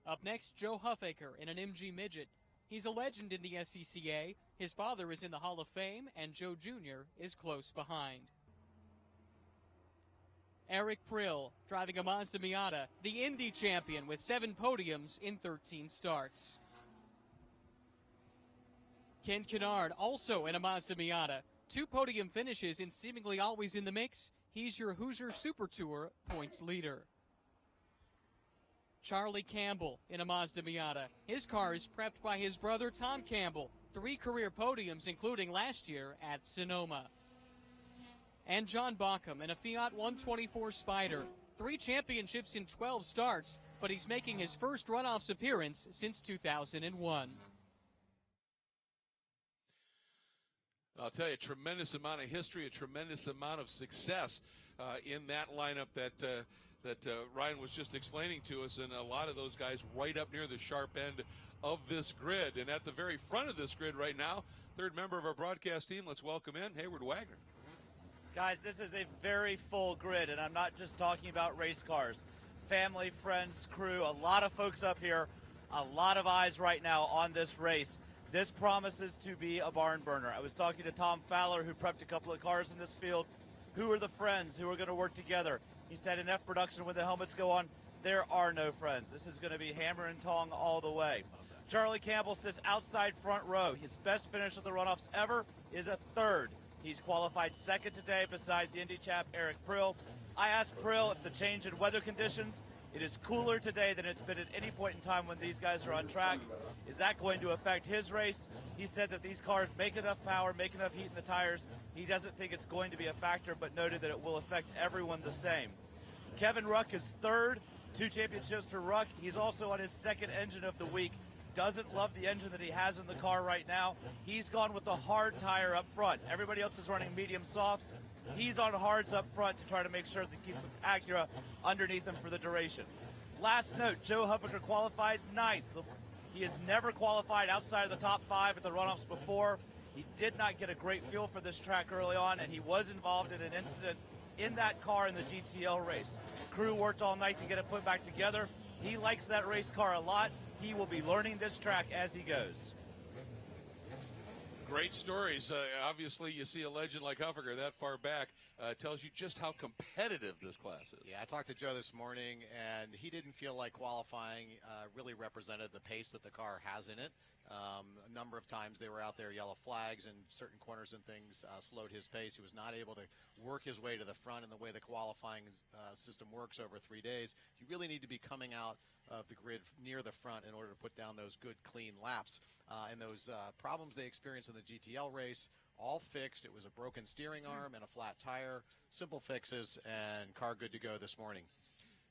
Up next, Joe Huffaker in an MG Midget. He's a legend in the SCCA. His father is in the Hall of Fame, and Joe Jr. is close behind. Eric Prill, driving a Mazda Miata, the Indy champion with 7 podiums in 13 starts. Ken Kennard, also in a Mazda Miata, 2 podium finishes and seemingly always in the mix. He's your Hoosier Super Tour points leader. Charlie Campbell in a Mazda Miata. His car is prepped by his brother Tom Campbell. 3 career podiums, including last year at Sonoma. And John Bauckham in a Fiat 124 Spider. 3 championships in 12 starts, but he's making his first runoffs appearance since 2001. I'll tell you, a tremendous amount of history, a tremendous amount of success in that lineup that Ryan was just explaining to us, and a lot of those guys right up near the sharp end of this grid. And at the very front of this grid right now, third member of our broadcast team, let's welcome in Hayward Wagner. Guys, this is a very full grid, and I'm not just talking about race cars. Family, friends, crew, a lot of folks up here, a lot of eyes right now on this race. This promises to be a barn burner. I was talking to Tom Fowler, who prepped a couple of cars in this field. Who are the friends who are going to work together? He said in F Production, when the helmets go on, there are no friends. This is going to be hammer and tong all the way. Charlie Campbell sits outside front row. His best finish of the runoffs ever is a 3rd. He's qualified 2nd today beside the Indy chap Eric Prill. I asked Prill if the change in weather conditions, it is cooler today than it's been at any point in time when these guys are on track. Is that going to affect his race? He said that these cars make enough power, make enough heat in the tires. He doesn't think it's going to be a factor, but noted that it will affect everyone the same. Kevin Ruck is 3rd, 2 championships for Ruck. He's also on his 2nd engine of the week. Doesn't love the engine that he has in the car right now. He's gone with the hard tire up front. Everybody else is running medium softs. He's on hards up front to try to make sure that he keeps the Acura underneath him for the duration. Last note, Joe Huffaker qualified 9th. He has never qualified outside of the top 5 at the runoffs before. He did not get a great feel for this track early on, and he was involved in an incident in that car in the GTL race. Crew worked all night to get it put back together. He likes that race car a lot. He will be learning this track as he goes. Great stories. Obviously, you see a legend like Huffaker that far back. Tells you just how competitive this class is. Yeah, I talked to Joe this morning, and he didn't feel like qualifying really represented the pace that the car has in it. A number of times they were out there, yellow flags, and certain corners and things slowed his pace. He was not able to work his way to the front in the way the qualifying system works over 3 days. You really need to be coming out of the grid near the front in order to put down those good, clean laps. And those problems they experienced in the GTL race, all fixed. It was a broken steering arm and a flat tire. Simple fixes, and car good to go this morning.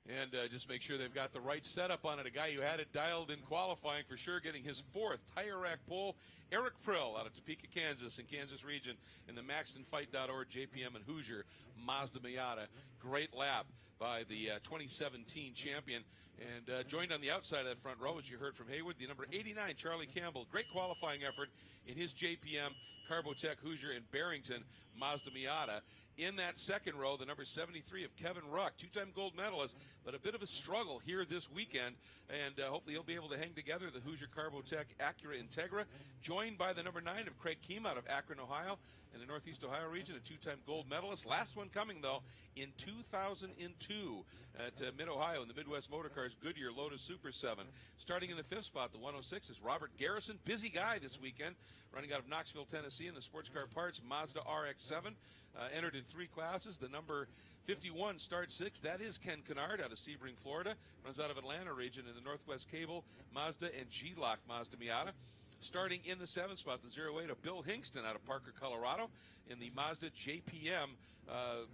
And just make sure they've got the right setup on it. A guy who had it dialed in qualifying for sure, getting his 4th tire rack pole. Eric Prill out of Topeka, Kansas, in Kansas region, in the MaxtonFight.org JPM and Hoosier Mazda Miata. Great lap. by the 2017 champion. And joined on the outside of that front row, as you heard from Haywood, the number 89, Charlie Campbell. Great qualifying effort in his JPM, Carbotech, Hoosier, and Barrington Mazda Miata. In that second row, the number 73 of Kevin Ruck, two-time gold medalist, but a bit of a struggle here this weekend. And hopefully he'll be able to hang together the Hoosier Carbotech Acura Integra, joined by the number 9 of Craig Keem out of Akron, Ohio, in the Northeast Ohio region, a two-time gold medalist. Last one coming, though, in 2002 at Mid-Ohio in the Midwest Motor Cars Goodyear Lotus Super 7. Starting in the 5th spot, the 106 is Robert Garrison. Busy guy this weekend, running out of Knoxville, Tennessee in the Sports Car Parts Mazda RX-7. Entered in 3 classes. The number 51 starts 6. That is Ken Kennard out of Sebring, Florida. Runs out of Atlanta region in the Northwest Cable Mazda and G-Lock Mazda Miata. Starting in the 7th spot, the 08 of Bill Hingston out of Parker, Colorado in the Mazda JPM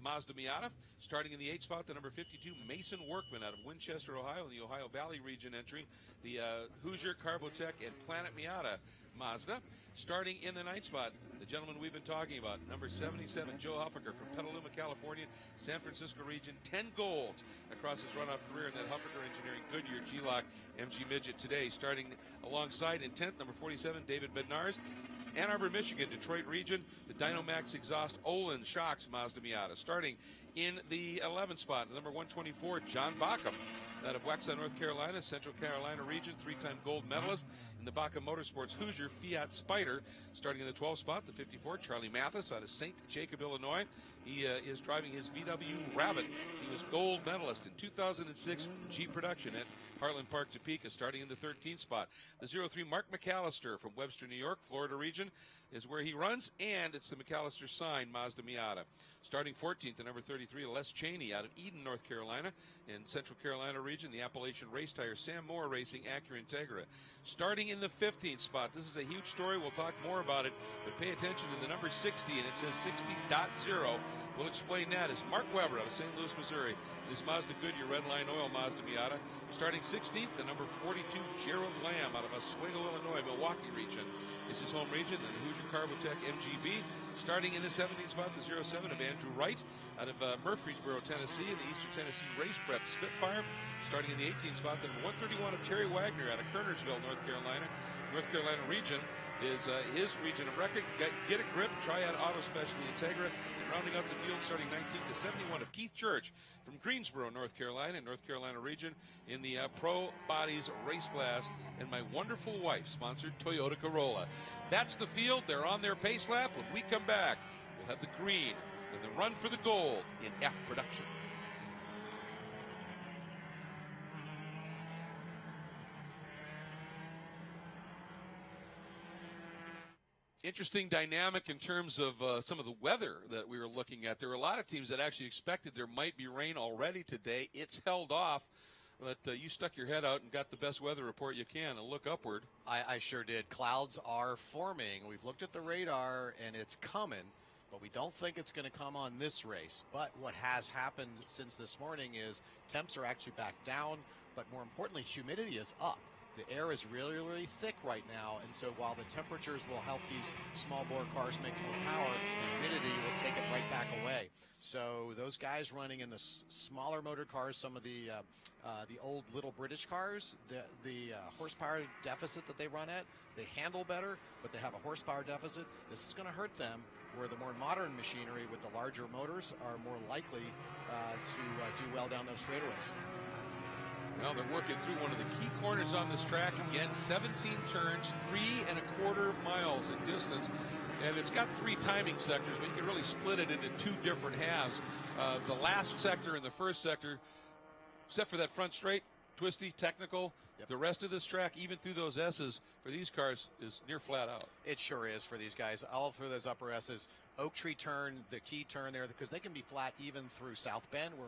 Mazda Miata. Starting in the 8th spot, the number 52 Mason Workman out of Winchester, Ohio in the Ohio Valley region entry, the Hoosier Carbotech and Planet Miata Mazda. Starting in the 9th spot, the gentleman we've been talking about, number 77 Joe Huffaker from Petaluma, California, San Francisco region. 10 golds across his runoff career in that Huffaker Engineering Goodyear G-Lock MG Midget today. Starting alongside in 10th, number 47 David Bednarz. Ann Arbor, Michigan, Detroit region, the Dynamax Exhaust Olin Shocks Mazda Miata. Starting in the 11th spot, the number 124, John Backham, out of Waxhaw, North Carolina, Central Carolina region, 3-time gold medalist in the Backham Motorsports Hoosier Fiat Spider. Starting in the 12th spot, the 54, Charlie Mathis, out of St. Jacob, Illinois. He is driving his VW Rabbit. He was gold medalist in 2006 G Production at Heartland Park, Topeka. Starting in the 13th spot, the 03, Mark McAllister from Webster, New York, Florida region, is where he runs, and it's the McAllister sign Mazda Miata. Starting 14th, the number 33, Les Cheney out of Eden, North Carolina, in Central Carolina region, the Appalachian Race Tire Sam Moore Racing Acura Integra. Starting in the 15th spot, this is a huge story, we'll talk more about it, but pay attention to the number 60, and it says 60.0. We'll explain that. Is Mark Weber out of St. Louis, Missouri, in his Mazda Goodyear Red Line Oil Mazda Miata. Starting 16th, the number 42, Gerald Lamb out of Oswego, Illinois, Milwaukee region is his home region, and the Hoosier Carbotech MGB. Starting in the 17th spot, the 07 of Andrew Wright out of Murfreesboro, Tennessee, in the Eastern Tennessee Race Prep Spitfire. Starting in the 18th spot, the number 131 of Terry Wagner out of Kernersville, North Carolina region is his region of record. Get a grip, Triad Auto Specialty Integra. And rounding up the field, starting 19th to 71 of Keith Church from Greensboro, North Carolina region in the Pro Bodies race class. And my wonderful wife sponsored Toyota Corolla. That's the field. They're on their pace lap. When we come back, we'll have the green and the run for the gold in F production. Interesting dynamic in terms of some of the weather that we were looking at. There were a lot of teams that actually expected there might be rain already today. It's held off, but you stuck your head out and got the best weather report you can and look upward. I sure did. Clouds are forming. We've looked at the radar, and it's coming, but we don't think it's going to come on this race. But what has happened since this morning is temps are actually back down, but more importantly, humidity is up. The air is really, really thick right now, and so while the temperatures will help these small bore cars make more power, the humidity will take it right back away. So those guys running in the smaller motor cars, some of the old little British cars, the horsepower deficit that they run at, they handle better, but they have a horsepower deficit. This is going to hurt them, where the more modern machinery with the larger motors are more likely to do well down those straightaways. Well, they're working through one of the key corners on this track. Again, 17 turns, 3.25 miles in distance. And it's got 3 timing sectors, but you can really split it into 2 different halves. The last sector and the first sector, except for that front straight, twisty, technical. Yep. The rest of this track, even through those S's, for these cars, is near flat out. It sure is for these guys. All through those upper S's. Oak Tree turn, the key turn there, because they can be flat even through South Bend, where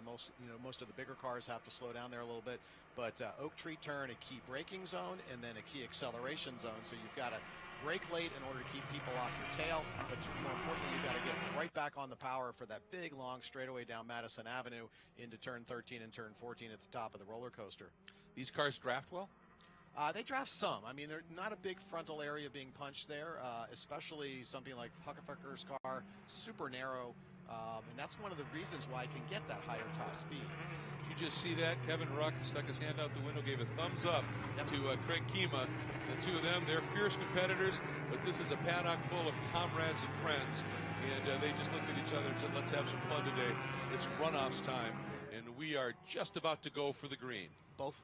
most of the bigger cars have to slow down there a little bit. But Oak Tree turn, a key braking zone, and then a key acceleration zone. So you've got to brake late in order to keep people off your tail, but more importantly, you've got to get right back on the power for that big, long straightaway down Madison Avenue into turn 13 and turn 14 at the top of the roller coaster. These cars draft well? They draft some. I mean, they're not a big frontal area being punched there, especially something like Huckefucker's car, super narrow. And that's one of the reasons why I can get that higher top speed. Did you just see that? Kevin Ruck stuck his hand out the window, gave a thumbs up to Craig Kima. The two of them, they're fierce competitors, but this is a paddock full of comrades and friends. And they just looked at each other and said, let's have some fun today. It's runoffs time, and we are just about to go for the green. Both.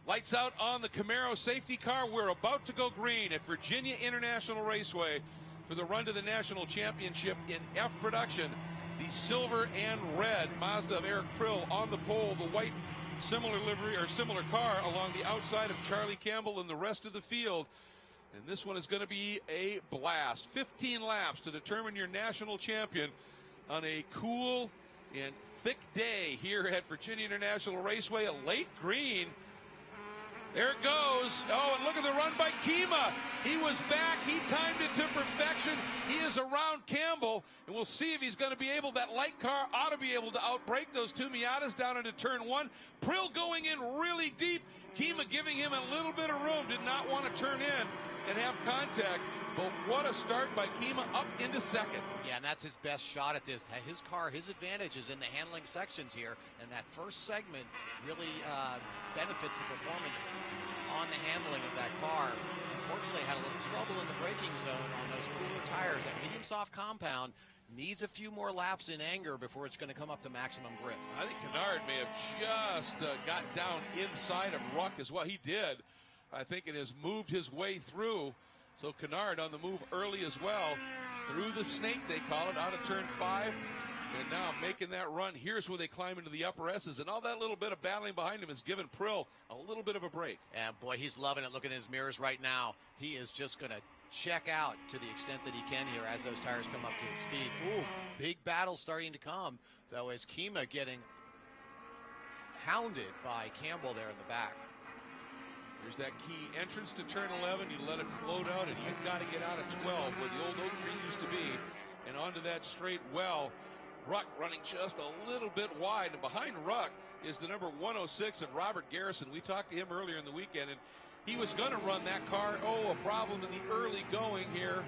Lights out on the Camaro safety car. We're about to go green at Virginia International Raceway for the run to the national championship in F production. The silver and red Mazda of Eric Prill on the pole. The white similar livery or similar car along the outside of Charlie Campbell and the rest of the field. And this one is going to be a blast. 15 laps to determine your national champion on a cool and thick day here at Virginia International Raceway. A late green. There it goes. Oh, and look at the run by Kima. He was back. He timed it to perfection. He is around Campbell, and we'll see if he's going to be able, that light car ought to be able to outbrake those two Miatas down into turn one. Prill going in really deep. Kima giving him a little bit of room. Did not want to turn in and have contact. But what a start by Kima up into second. Yeah, and that's his best shot at this. His car, his advantage is in the handling sections here, and that first segment really benefits the performance on the handling of that car. Unfortunately, had a little trouble in the braking zone on those cooler tires. That medium soft compound needs a few more laps in anger before it's going to come up to maximum grip. I think Kennard may have just got down inside of Ruck as well. He did, I think, and has moved his way through. So Kennard on the move early as well. Through the snake, they call it, out of turn 5. And now making that run. Here's where they climb into the upper S's. And all that little bit of battling behind him has given Prill a little bit of a break. And boy, he's loving it. Looking at his mirrors right now. He is just going to check out to the extent that he can here as those tires come up to his speed. Ooh, big battle starting to come, though, as Kima getting hounded by Campbell there in the back. There's that key entrance to turn 11. You let it float out, and you've got to get out of 12 where the old Oak Tree used to be and onto that straight well. Ruck running just a little bit wide, and behind Ruck is the number 106 of Robert Garrison. We talked to him earlier in the weekend, and he was going to run that car. Oh, a problem in the early going here.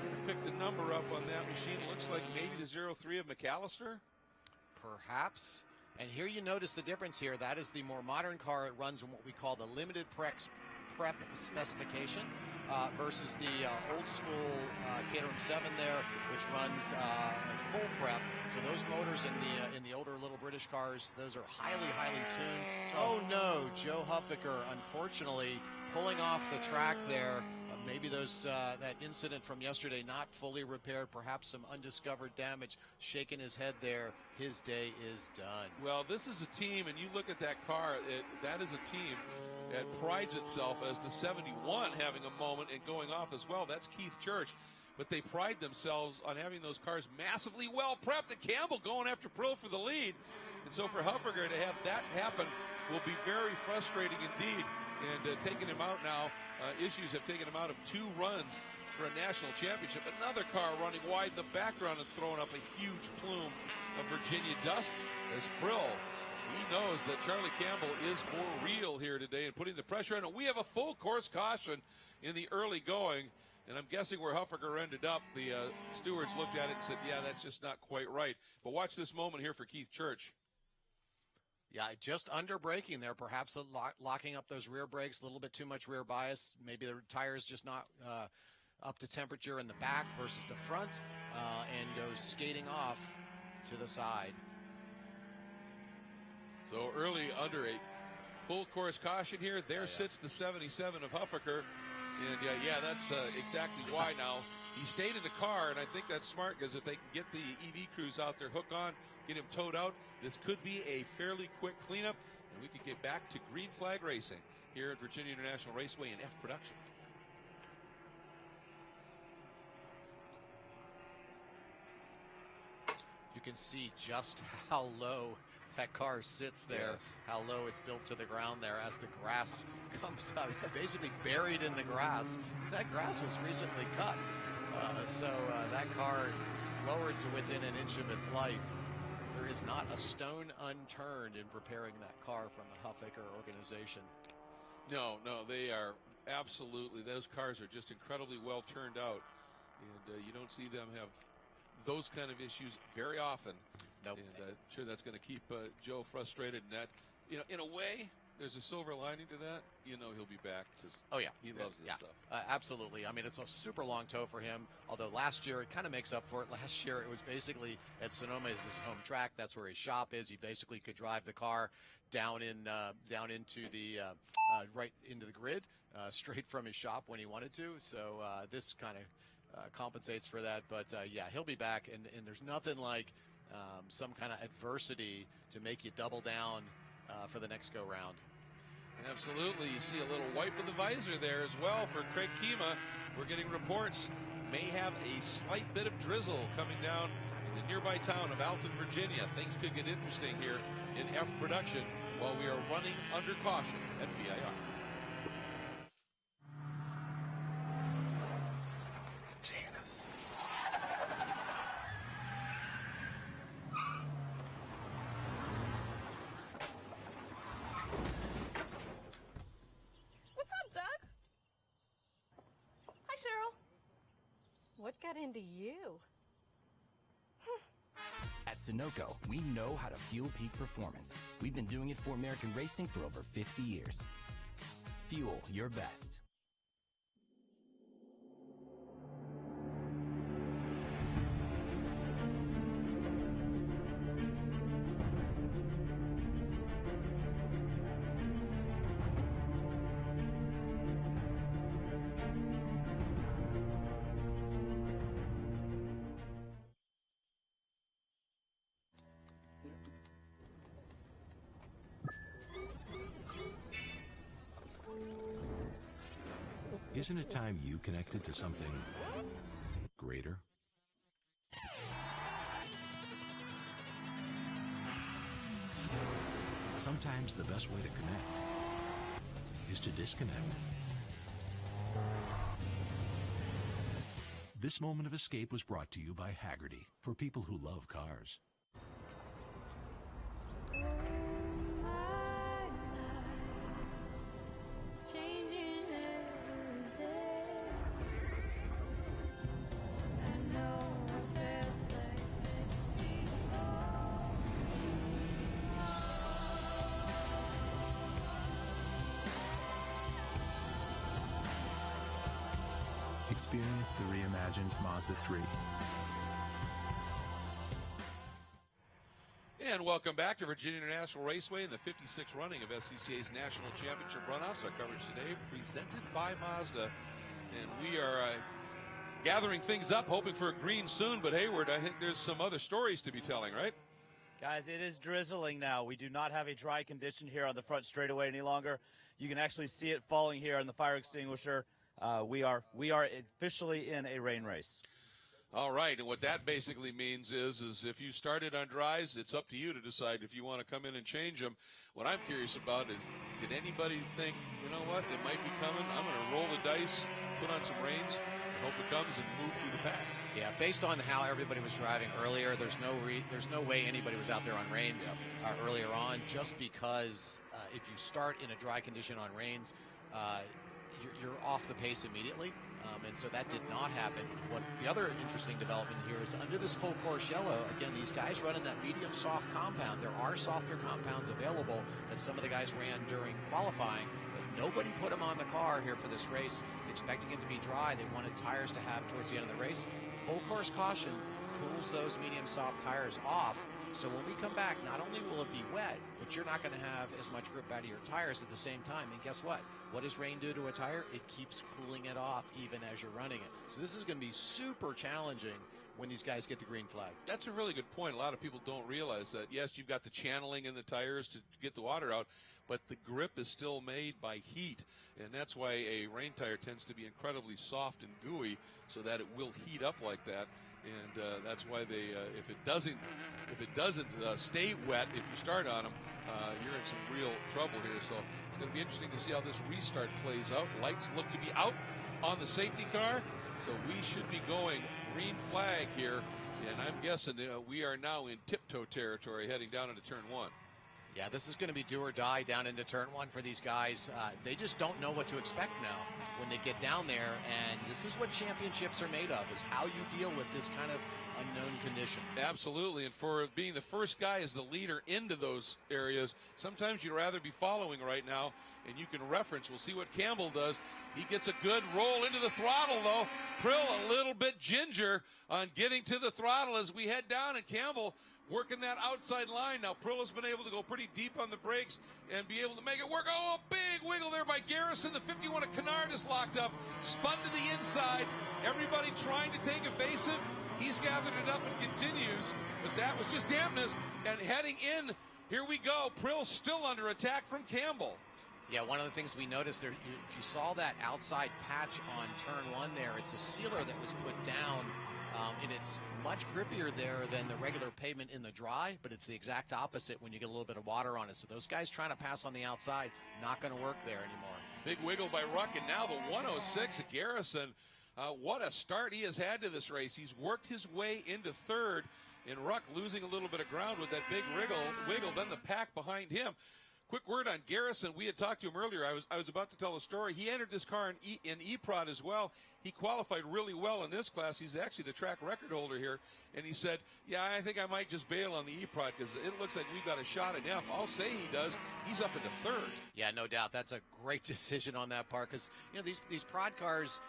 Trying to pick the number up on that machine. Looks like maybe the 03 of McAllister. Perhaps. And here you notice the difference here. That is the more modern car. It runs in what we call the limited prep specification versus the old school Caterham 7 there, which runs full prep. So those motors in the older little British cars, those are highly tuned. Oh no, Joe Huffaker unfortunately pulling off the track there. Maybe that incident from yesterday not fully repaired, perhaps some undiscovered damage, shaking his head there. His day is done. Well, this is a team, and you look at that car, that is a team that prides itself as the 71 having a moment and going off as well. That's Keith Church. But they pride themselves on having those cars massively well prepped, and Campbell going after Prill for the lead. And so for Huffaker to have that happen will be very frustrating indeed. And taking him out now, issues have taken him out of 2 runs for a national championship. Another car running wide in the background and throwing up a huge plume of Virginia dust as Prill, he knows that Charlie Campbell is for real here today and putting the pressure on. And we have a full course caution in the early going. And I'm guessing where Huffaker ended up, the stewards looked at it and said, yeah, that's just not quite right. But watch this moment here for Keith Church. Yeah, just under braking there, perhaps locking up those rear brakes, a little bit too much rear bias. Maybe the tire's just not up to temperature in the back versus the front, and goes skating off to the side. So early under a full course caution here. There sits the 77 of Huffaker. And yeah, that's exactly why now. He stayed in the car, and I think that's smart because if they can get the EV crews out there, hook on, get him towed out, this could be a fairly quick cleanup, and we could get back to green flag racing here at Virginia International Raceway in F production. You can see just how low that car sits there, how low it's built to the ground there as the grass comes up. It's basically buried in the grass. That grass was recently cut. So that car lowered to within an inch of its life. There is not a stone unturned in preparing that car from the Huffaker organization. No, they are Absolutely. Those cars are just incredibly well turned out. And you don't see them have those kind of issues very often. Nope. And I'm sure that's going to keep Joe frustrated. And that, in a way, there's a silver lining to that. He'll be back because he loves this stuff. Absolutely. I mean, it's a super long tow for him. Although last year it kind of makes up for it. Last year it was basically at Sonoma is his home track. That's where his shop is. He basically could drive the car down into the right into the grid straight from his shop when he wanted to. So this kind of compensates for that. But he'll be back. And there's nothing like some kind of adversity to make you double down for the next go round. Absolutely. You see a little wipe of the visor there as well for Craig Kima. We're getting reports may have a slight bit of drizzle coming down in the nearby town of Alton, Virginia. Things could get interesting here in F production while we are running under caution at VIR. Janice. What's up, Doug? Hi, Cheryl. What got into you? At Sunoco, we know how to fuel peak performance. We've been doing it for American racing for over 50 years. Fuel your best. Isn't it time you connected to something greater? Sometimes the best way to connect is to disconnect. This moment of escape was brought to you by Haggerty, for people who love cars. Experience the reimagined Mazda 3. And welcome back to Virginia International Raceway in the 56th running of SCCA's National Championship Runoffs. Our coverage today presented by Mazda. And we are gathering things up, hoping for a green soon. But Hayward, I think there's some other stories to be telling, right? Guys, it is drizzling now. We do not have a dry condition here on the front straightaway any longer. You can actually see it falling here on the fire extinguisher. We are officially in a rain race. All right, and what that basically means is if you started on dries, it's up to you to decide if you want to come in and change them. What I'm curious about is, did anybody think, you know what, it might be coming? I'm going to roll the dice, put on some rains, and hope it comes and move through the pack. Yeah, based on how everybody was driving earlier, there's no way anybody was out there on rains earlier on. Just because if you start in a dry condition on rains, you're off the pace immediately, and so that did not happen. What the other interesting development here is under this full course yellow, again, these guys running that medium soft compound. There are softer compounds available that some of the guys ran during qualifying, but nobody put them on the car here for this race, expecting it to be dry. They wanted tires to have towards the end of the race. Full course caution cools those medium soft tires off. So when we come back, not only will it be wet, but you're not going to have as much grip out of your tires at the same time. And guess what? What does rain do to a tire? It keeps cooling it off even as you're running it. So this is going to be super challenging when these guys get the green flag. That's a really good point. A lot of people don't realize that. Yes, you've got the channeling in the tires to get the water out, but the grip is still made by heat. And that's why a rain tire tends to be incredibly soft and gooey, so that it will heat up like that. And that's why they, if it doesn't stay wet, if you start on them, you're in some real trouble here. So it's going to be interesting to see how this restart plays out. Lights look to be out on the safety car, so we should be going green flag here. And I'm guessing we are now in tiptoe territory heading down into turn one. Yeah, this is going to be do or die down into turn one for these guys. They just don't know what to expect now when they get down there, and this is what championships are made of, is how you deal with this kind of unknown condition. Absolutely, and for being the first guy as the leader into those areas, sometimes you'd rather be following right now, and you can reference. We'll see what Campbell does. He gets a good roll into the throttle, though. Prill a little bit ginger on getting to the throttle as we head down, and Campbell working that outside line. Now, Prill has been able to go pretty deep on the brakes and be able to make it work. Oh, a big wiggle there by Garrison. The 51 of Kennard is locked up, spun to the inside. Everybody trying to take evasive. He's gathered it up and continues, but that was just dampness. And heading in, here we go. Prill still under attack from Campbell. Yeah, one of the things we noticed there, if you saw that outside patch on turn one there, it's a sealer that was put down, and it's much grippier there than the regular pavement in the dry, but it's the exact opposite when you get a little bit of water on it. So those guys trying to pass on the outside, not going to work there anymore. Big wiggle by Ruck, and now the 106 of Garrison. What a start he has had to this race. He's worked his way into third, and Ruck losing a little bit of ground with that big wiggle, then the pack behind him. Quick word on Garrison. We had talked to him earlier. I was about to tell a story. He entered this car in E-Prod as well. He qualified really well in this class. He's actually the track record holder here. And he said, yeah, I think I might just bail on the E-Prod because it looks like we've got a shot at F. I'll say he does. He's up into third. Yeah, no doubt. That's a great decision on that part because, these prod cars,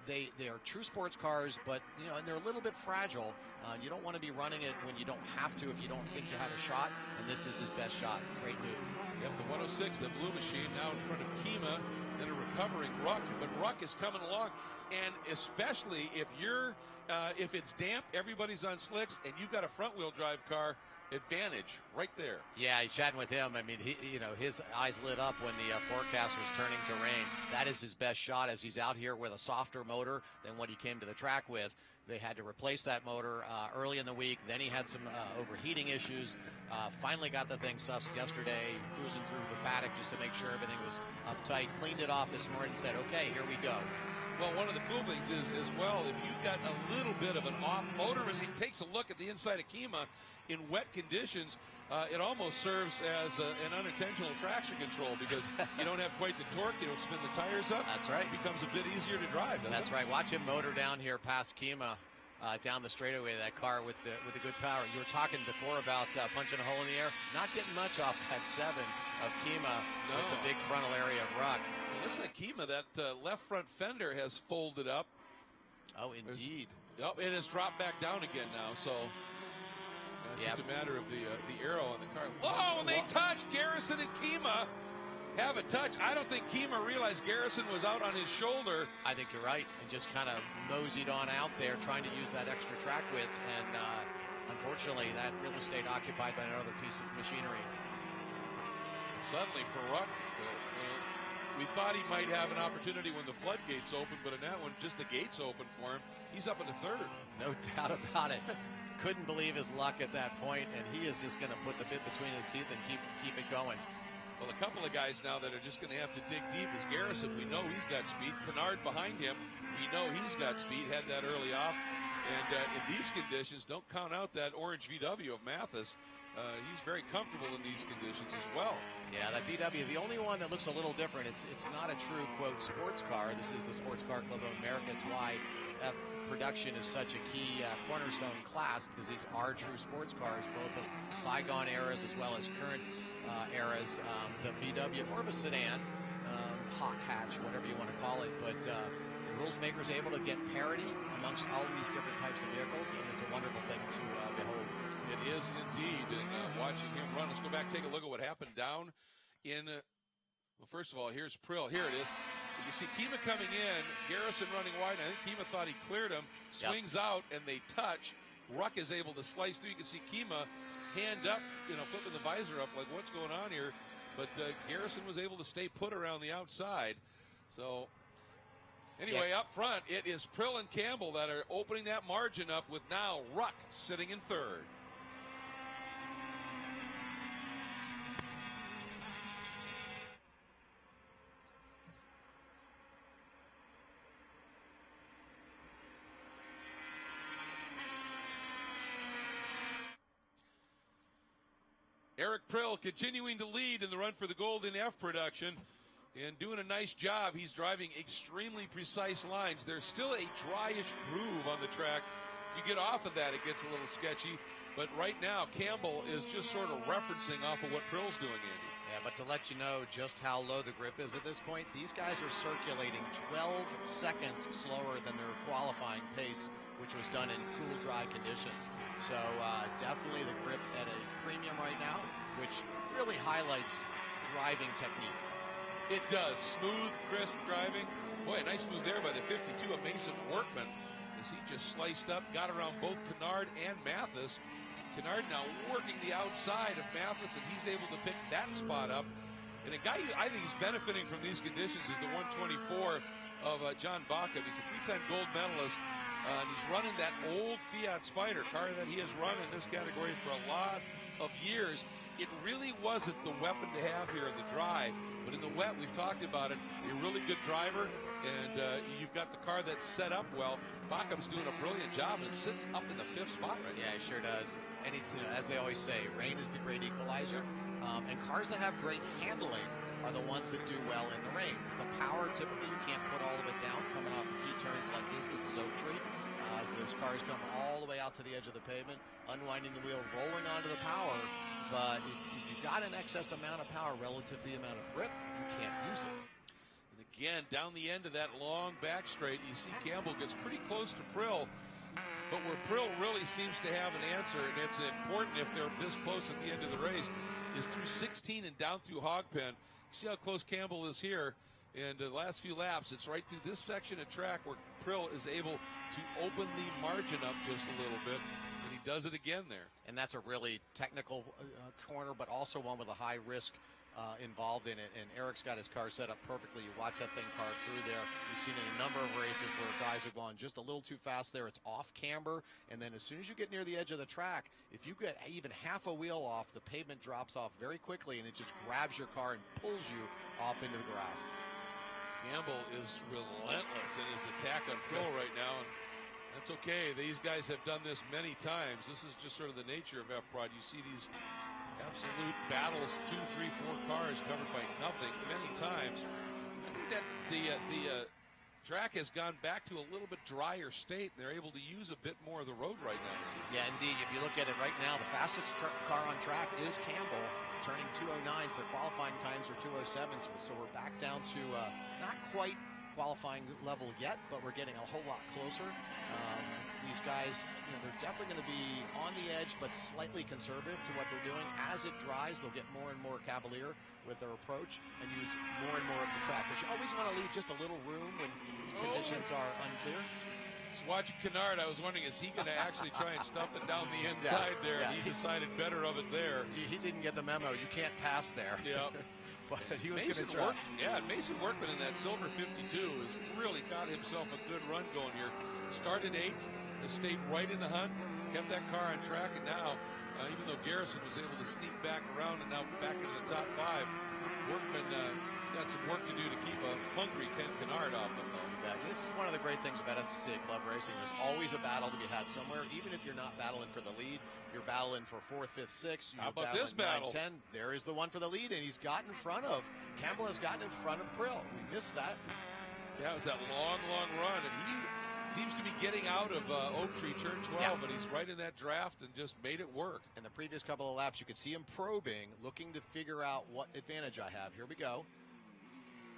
they are true sports cars, but, and they're a little bit fragile. You don't want to be running it when you don't have to if you don't think you have a shot, and this is his best shot. Great move. Yep, the 106, the blue machine, now in front of Kima, then a recovering Ruck, but Ruck is coming along, and especially if it's damp, everybody's on slicks, and you've got a front-wheel drive car, advantage right there. Yeah, he's chatting with him. I mean, his eyes lit up when the forecast was turning to rain. That is his best shot as he's out here with a softer motor than what he came to the track with. They had to replace that motor early in the week. Then he had some overheating issues. Finally got the thing sussed yesterday, cruising through the paddock just to make sure everything was uptight. Cleaned it off this morning and said, okay, here we go. Well, one of the cool things is, as well, if you've got a little bit of an off motor, as he takes a look at the inside of Kima in wet conditions, it almost serves as an unintentional traction control because you don't have quite the torque, you don't spin the tires up. That's right. It becomes a bit easier to drive, doesn't That's it? right. Watch him motor down here past Kima. Down the straightaway, that car with the good power. You were talking before about punching a hole in the air. Not getting much off that 7 of Kima with the big frontal area of Ruck. It looks like Kima, that left front fender has folded up. Oh, indeed. Yep, it has dropped back down again now, so it's just a matter of the arrow on the car. Oh, and they touch. Garrison and Kima have a touch. I don't think Kima realized Garrison was out on his shoulder. I think you're right, and just kind of moseyed on out there trying to use that extra track width, and unfortunately that real estate occupied by another piece of machinery. And suddenly for Ruck, we thought he might have an opportunity when the floodgates open, but in that one, just the gates open for him. He's up into third. No doubt about it. Couldn't believe his luck at that point, and he is just going to put the bit between his teeth and keep it going. Well, a couple of guys now that are just going to have to dig deep is Garrison. We know he's got speed. Kennard behind him. We know he's got speed. Had that early off. And in these conditions, don't count out that orange VW of Mathis. He's very comfortable in these conditions as well. Yeah, that VW, the only one that looks a little different. It's not a true, quote, sports car. This is the Sports Car Club of America. It's why production is such a key cornerstone class, because these are true sports cars, both of bygone eras as well as current eras. The VW, more of a sedan, hawk hatch, whatever you want to call it, but the rules makers able to get parity amongst all of these different types of vehicles, and it's a wonderful thing to behold. It is indeed, and watching him run. Let's go back, take a look at what happened down in, well, first of all, here's Prill. Here it is. You see Kima coming in, Garrison running wide. I think Kima thought he cleared him, swings out, and they touch. Ruck is able to slice through. You can see Kima hand up, flipping the visor up like, what's going on here? But Garrison was able to stay put around the outside. So anyway, up front, it is Prill and Campbell that are opening that margin up, with now Ruck sitting in third. Eric Prill continuing to lead in the run for the gold in F production and doing a nice job. He's driving extremely precise lines. There's still a dryish groove on the track. If you get off of that, it gets a little sketchy. But right now, Campbell is just sort of referencing off of what Prill's doing, Andy. Yeah, but to let you know just how low the grip is at this point, these guys are circulating 12 seconds slower than their qualifying pace, which was done in cool, dry conditions. So definitely the grip at a premium right now, which really highlights driving technique. It does. Smooth, crisp driving. Boy, a nice move there by the 52 of Mason Workman as he just sliced up, got around both Kennard and Mathis. Kennard now working the outside of Mathis, and he's able to pick that spot up. And a guy who I think is benefiting from these conditions is the 124 of John Baca. He's a three-time gold medalist, and he's running that old Fiat Spider car that he has run in this category for a lot of years. It really wasn't the weapon to have here in the dry, but in the wet, we've talked about it, a really good driver, and you've got the car that's set up well. Bacham's doing a brilliant job, and it sits up in the 5th spot right now. Yeah, he sure does. And as they always say, rain is the great equalizer, and cars that have great handling are the ones that do well in the rain. The power, typically, you can't put all of it down coming off the key turns like this. This is Oak Tree. So those cars come all the way out to the edge of the pavement, unwinding the wheel, rolling onto the power. But if you've got an excess amount of power relative to the amount of grip, you can't use it. And again, down the end of that long back straight, you see Campbell gets pretty close to Prill. But where Prill really seems to have an answer, and it's important if they're this close at the end of the race, is through 16 and down through Hogpen. See how close Campbell is here. And the last few laps, it's right through this section of track where Prill is able to open the margin up just a little bit. And he does it again there. And that's a really technical corner, but also one with a high risk involved in it. And Eric's got his car set up perfectly. You watch that thing carve through there. You've seen it in a number of races where guys have gone just a little too fast there. It's off camber. And then as soon as you get near the edge of the track, if you get even half a wheel off, the pavement drops off very quickly and it just grabs your car and pulls you off into the grass. Campbell is relentless in his attack on Prill right now, and that's okay. These guys have done this many times. This is just sort of the nature of F-Prod. You see these absolute battles, 2, 3, 4 cars covered by nothing many times. I think that the track has gone back to a little bit drier state, and they're able to use a bit more of the road right now. Yeah, indeed. If you look at it right now, the fastest car on track is Campbell, turning 209s. Their qualifying times are 207s, so we're back down to not quite qualifying level yet, but we're getting a whole lot closer. These guys, they're definitely going to be on the edge, but slightly conservative to what they're doing. As it dries, they'll get more and more cavalier with their approach and use more and more of the track. But you always want to leave just a little room when conditions are unclear. Watching Kennard, I was wondering, is he going to actually try and stuff it down the inside there? Yeah. He decided better of it there. He didn't get the memo. You can't pass there. Yeah. But he was going to try. Mason Workman in that silver 52 has really got himself a good run going here. Started 8th, has stayed right in the hunt, kept that car on track, and now, even though Garrison was able to sneak back around and now back into the top 5, Workman got some work to do to keep a hungry Ken Kennard off him, though. This is one of the great things about SCCA Club Racing. There's always a battle to be had somewhere. Even if you're not battling for the lead, you're battling for 4th, 5th, 6th. How about this battle? 9, 10. There is the one for the lead, and he's got in front of. Campbell has gotten in front of Prill. We missed that. Yeah, it was that long, long run, and he seems to be getting out of Oak Tree Turn 12, but he's right in that draft and just made it work. In the previous couple of laps, you could see him probing, looking to figure out what advantage I have. Here we go.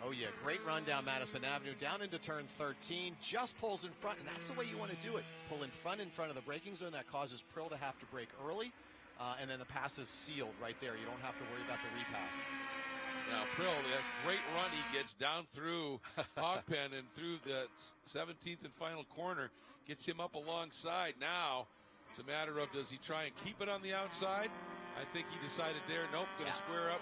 Oh, yeah, great run down Madison Avenue, down into turn 13, just pulls in front, and that's the way you want to do it. Pull in front of the braking zone. That causes Prill to have to brake early, and then the pass is sealed right there. You don't have to worry about the repass. Now, Prill, that great run he gets down through Hogpen and through the 17th and final corner, gets him up alongside. Now, it's a matter of, does he try and keep it on the outside? I think he decided there, nope, going to square up,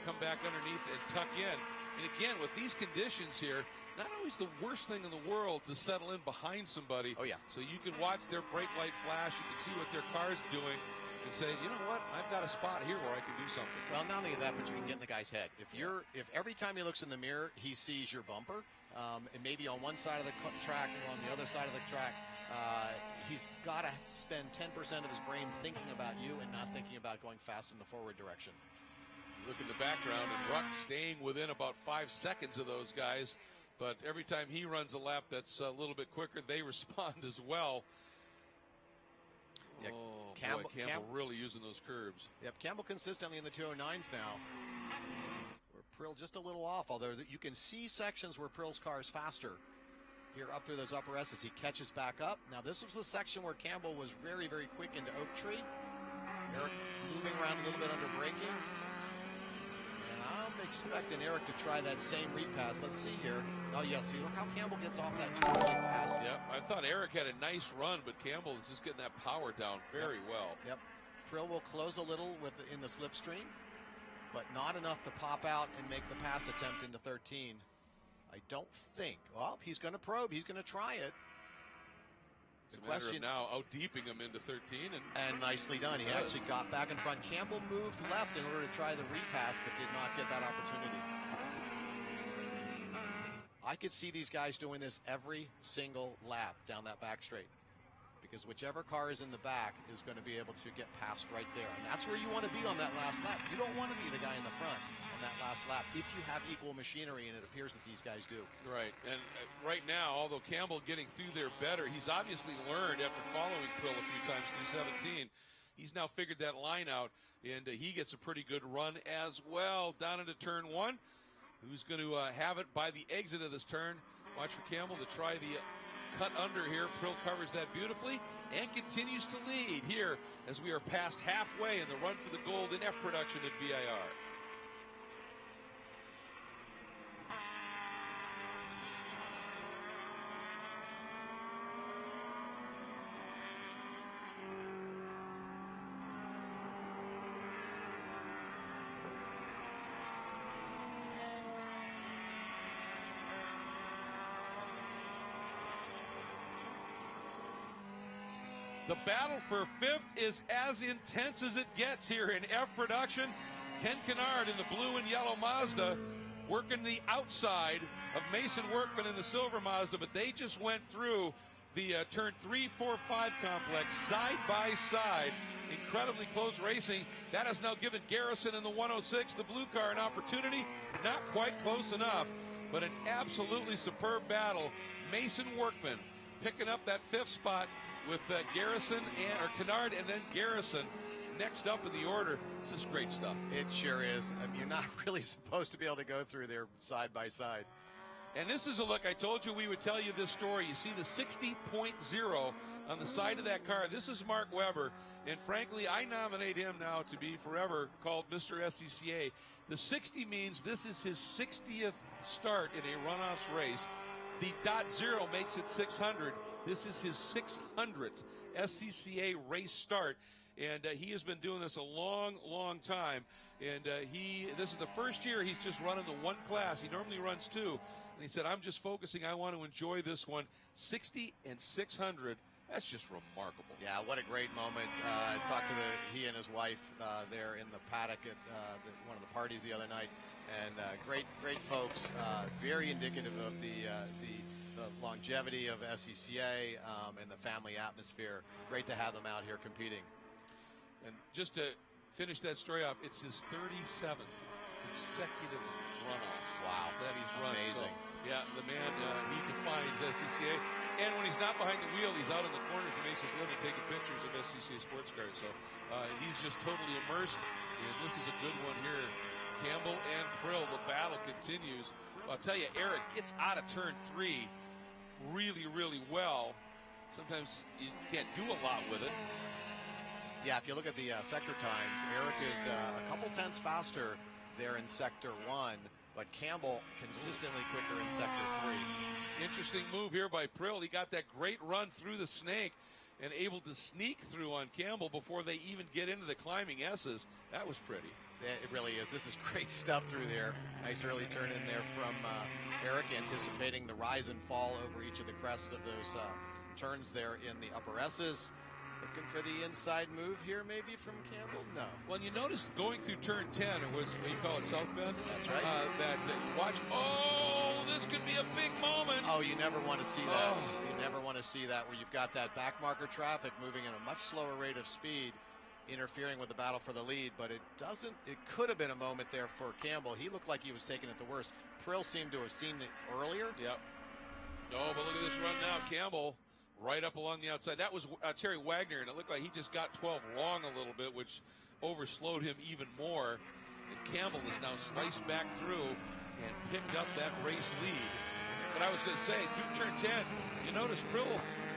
come back underneath, and tuck in. And again, with these conditions here, not always the worst thing in the world to settle in behind somebody. Oh, yeah. So you can watch their brake light flash, you can see what their car's doing, and say, you know what, I've got a spot here where I can do something. Well, not only that, but you can get in the guy's head. If every time he looks in the mirror, he sees your bumper, and maybe on one side of the track or on the other side of the track, he's got to spend 10% of his brain thinking about you and not thinking about going fast in the forward direction. Look in the background, and Ruck staying within about 5 seconds of those guys. But every time he runs a lap that's a little bit quicker, they respond as well. Yeah, oh, Campbell really using those curbs. Yep, Campbell consistently in the 209s now. Where Prill just a little off, although you can see sections where Prill's car is faster. Here up through those upper S's, he catches back up. Now this was the section where Campbell was very, very quick into Oak Tree. Eric moving around a little bit under braking. And I'm expecting Eric to try that same repass. Let's see here. Oh, yeah, see, look how Campbell gets off that turn really fast. Yep, I thought Eric had a nice run, but Campbell is just getting that power down very well. Yep. Prill will close a little in the slipstream, but not enough to pop out and make the pass attempt into 13. I don't think. Well, he's going to probe. He's going to try it. It's a matter of now out-deeping him into 13. And nicely done. He actually got back in front. Campbell moved left in order to try the repass, but did not get that opportunity. I could see these guys doing this every single lap down that back straight, because whichever car is in the back is going to be able to get past right there. And that's where you want to be on that last lap. You don't want to be the guy in the front on that last lap if you have equal machinery, and it appears that these guys do. Right, and right now, although Campbell getting through there better, he's obviously learned after following Prill a few times through 17. He's now figured that line out, and he gets a pretty good run as well down into turn 1. Who's going to have it by the exit of this turn? Watch for Campbell to try the cut under here. Prill covers that beautifully and continues to lead here as we are past halfway in the run for the gold in F production at VIR. The battle for 5th is as intense as it gets here in F production. Ken Kennard in the blue and yellow Mazda working the outside of Mason Workman in the silver Mazda, but they just went through the turn 3, 4, 5 complex side by side. Incredibly close racing. That has now given Garrison in the 106, the blue car, an opportunity. Not quite close enough, but an absolutely superb battle. Mason Workman picking up that 5th spot with Garrison or Kennard, and then Garrison next up in the order. This is great stuff. It sure is. I mean, you're not really supposed to be able to go through there side by side. And this is a look. I told you we would tell you this story. You see the 60.0 on the side of that car. This is Mark Webber, and frankly, I nominate him now to be forever called Mr. SCCA. The 60 means this is his 60th start in a runoffs race. The .0 makes it 600. This is his 600th SCCA race start, and he has been doing this a long, long time. And this is the first year he's just running the one class. He normally runs 2, and he said, "I'm just focusing. I want to enjoy this one." 60 and 600. That's just remarkable. Yeah, what a great moment. I talked to he and his wife there in the paddock at one of the parties the other night. And great folks, very indicative of the longevity of SCCA and the family atmosphere. Great to have them out here competing. And just to finish that story off, it's his 37th consecutive runoffs. Wow, that he's run. Amazing. So, yeah, the man, he defines SCCA. And when he's not behind the wheel, he's out in the corners. He makes his living taking pictures of SCCA sports cars. So he's just totally immersed. And this is a good one here. Campbell and Prill, the battle continues. I'll tell you, Eric gets out of turn 3 really, really well. Sometimes you can't do a lot with it. Yeah, if you look at the sector times, Eric is a couple tenths faster there in sector 1, but Campbell consistently quicker in sector 3. Interesting move here by Prill. He got that great run through the snake and able to sneak through on Campbell before they even get into the climbing S's. That was pretty. It really is. This is great stuff through there. Nice early turn in there from Eric, anticipating the rise and fall over each of the crests of those turns there in the upper S's. Looking for the inside move here, maybe from Campbell? No. Well, you notice going through turn 10, it was, what you call it, South Bend? That's right. Watch, oh, this could be a big moment. Oh, you never want to see that. You never want to see that, where you've got that back marker traffic moving at a much slower rate of speed, interfering with the battle for the lead, but it could have been a moment there for Campbell. He looked like he was taking it the worst. Prill seemed to have seen it earlier. Yep. No, but look at this run now. Campbell right up along the outside. That was Terry Wagner, and it looked like he just got 12 long a little bit, which overslowed him even more. And Campbell is now sliced back through and picked up that race lead. But I was going to say, through turn 10, you notice Prill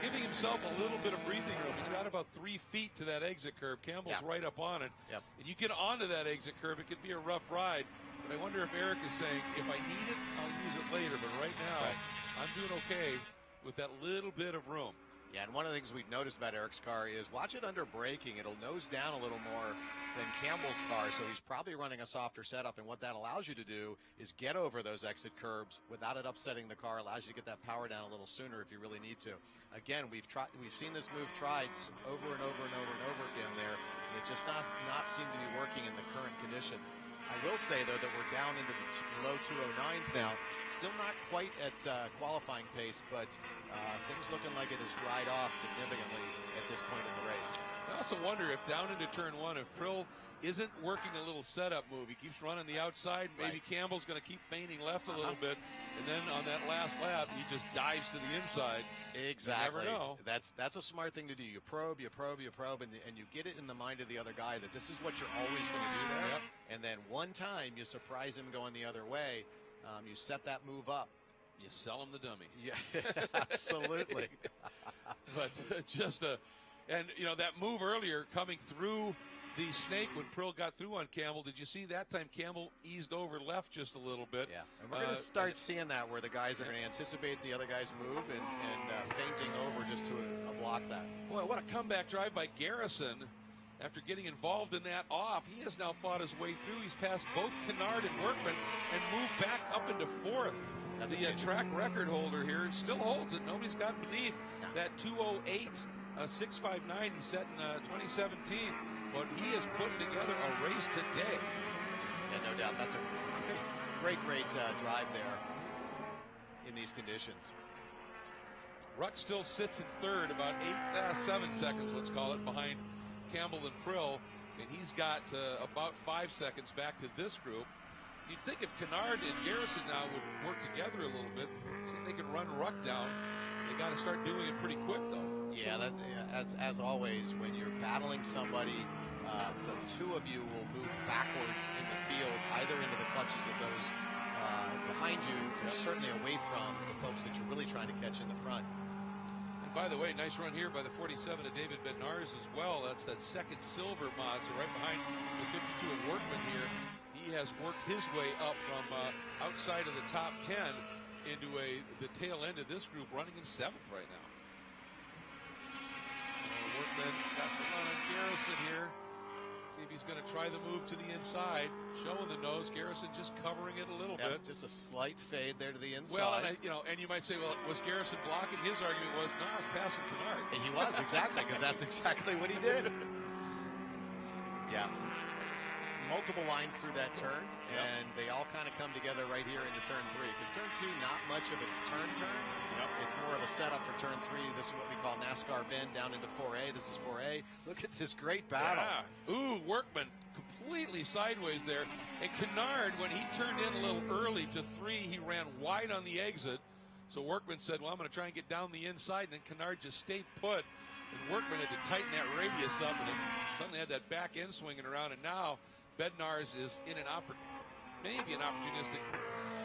giving himself a little bit of breathing room. He's got about 3 feet to that exit curb. Campbell's right up on it. Yep. And you get onto that exit curb, it could be a rough ride. But I wonder if Eric is saying, if I need it, I'll use it later. But right now, I'm doing okay with that little bit of room. Yeah, and one of the things we've noticed about Eric's car is watch it under braking. It'll nose down a little more than Campbell's car, so he's probably running a softer setup, and what that allows you to do is get over those exit curbs without it upsetting the car, allows you to get that power down a little sooner if you really need to. Again, we've seen this move tried over and over and over and over again there, and it just not seem to be working in the current conditions. I will say, though, that we're down into the low 209s now. Still not quite at qualifying pace, but things looking like it has dried off significantly at this point in the race. I also wonder if down into turn 1, if Prill isn't working a little setup move, he keeps running the outside, maybe Campbell's going to keep feigning left a little bit, and then on that last lap, he just dives to the inside. Exactly. You never know. That's a smart thing to do. You probe, and you get it in the mind of the other guy that this is what you're always going to do there. Yep. And then one time you surprise him going the other way. You set that move up. You sell him the dummy. Yeah, absolutely. But and you know, that move earlier coming through the snake when Prill got through on Campbell, did you see that time Campbell eased over left just a little bit? Yeah, and we're going to start seeing that where the guys are going to anticipate the other guy's move and feinting over just to block that. Boy, what a comeback drive by Garrison. After getting involved in that off, he has now fought his way through. He's passed both Kennard and Workman and moved back up into 4th. That's the track record holder here still holds it. Nobody's gotten beneath that 208, 659 he set in 2017. But he is putting together a race today. Yeah, no doubt. That's a great drive there in these conditions. Ruck still sits in 3rd, about 7 seconds, let's call it, behind Campbell and Prill, and he's got about 5 seconds back to this group. You'd think if Kennard and Garrison now would work together a little bit, see if they can run Ruck down. They got to start doing it pretty quick, though. Yeah, as always, when you're battling somebody, the two of you will move backwards in the field, either into the clutches of those behind you, or certainly away from the folks that you're really trying to catch in the front. By the way, nice run here by the 47 of David Bednarz as well. That's that second silver Mazda right behind the 52 of Workman here. He has worked his way up from outside of the top 10 into the tail end of this group, running in 7th right now. Workman got the run on Garrison here. See if he's going to try the move to the inside. Showing the nose. Garrison just covering it a little bit. Just a slight fade there to the inside. Well, and you might say, well, was Garrison blocking? His argument was, no, I was passing Kennard. He was, exactly, because that's exactly what he did. Yeah. Multiple lines through that turn, and they all kind of come together right here into turn 3. Because turn 2, not much of a turn. It's more of a setup for turn 3. This is what we call NASCAR bend down into 4A. This is 4A. Look at this great battle. Yeah. Ooh, Workman completely sideways there. And Kennard, when he turned in a little early to 3, he ran wide on the exit. So Workman said, well, I'm going to try and get down the inside. And then Kennard just stayed put. And Workman had to tighten that radius up. And it suddenly had that back end swinging around. And now Bednarz is in maybe an opportunistic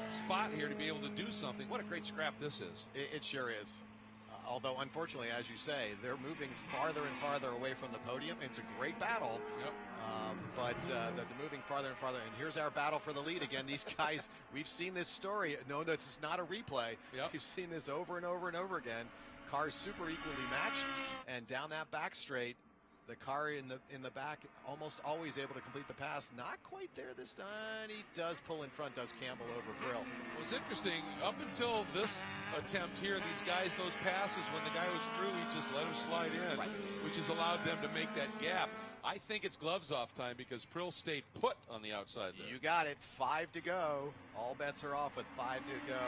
spot here to be able to do something. What a great scrap this is. It sure is. Although, unfortunately, as you say, they're moving farther and farther away from the podium. It's a great battle. Yep. But they're moving farther and farther. And here's our battle for the lead again. These guys, we've seen this story. No, this is not a replay. Yep. We've seen this over and over and over again. Cars super equally matched. And down that back straight, The car in the back almost always able to complete the pass. Not quite there this time. He does pull in front, does Campbell over Brill. It was interesting. Up until this attempt here, these guys, those passes, when the guy was through, he just let him slide in, which has allowed them to make that gap. I think it's gloves off time because Prill stayed put on the outside there. You got it. 5 to go. All bets are off with 5 to go.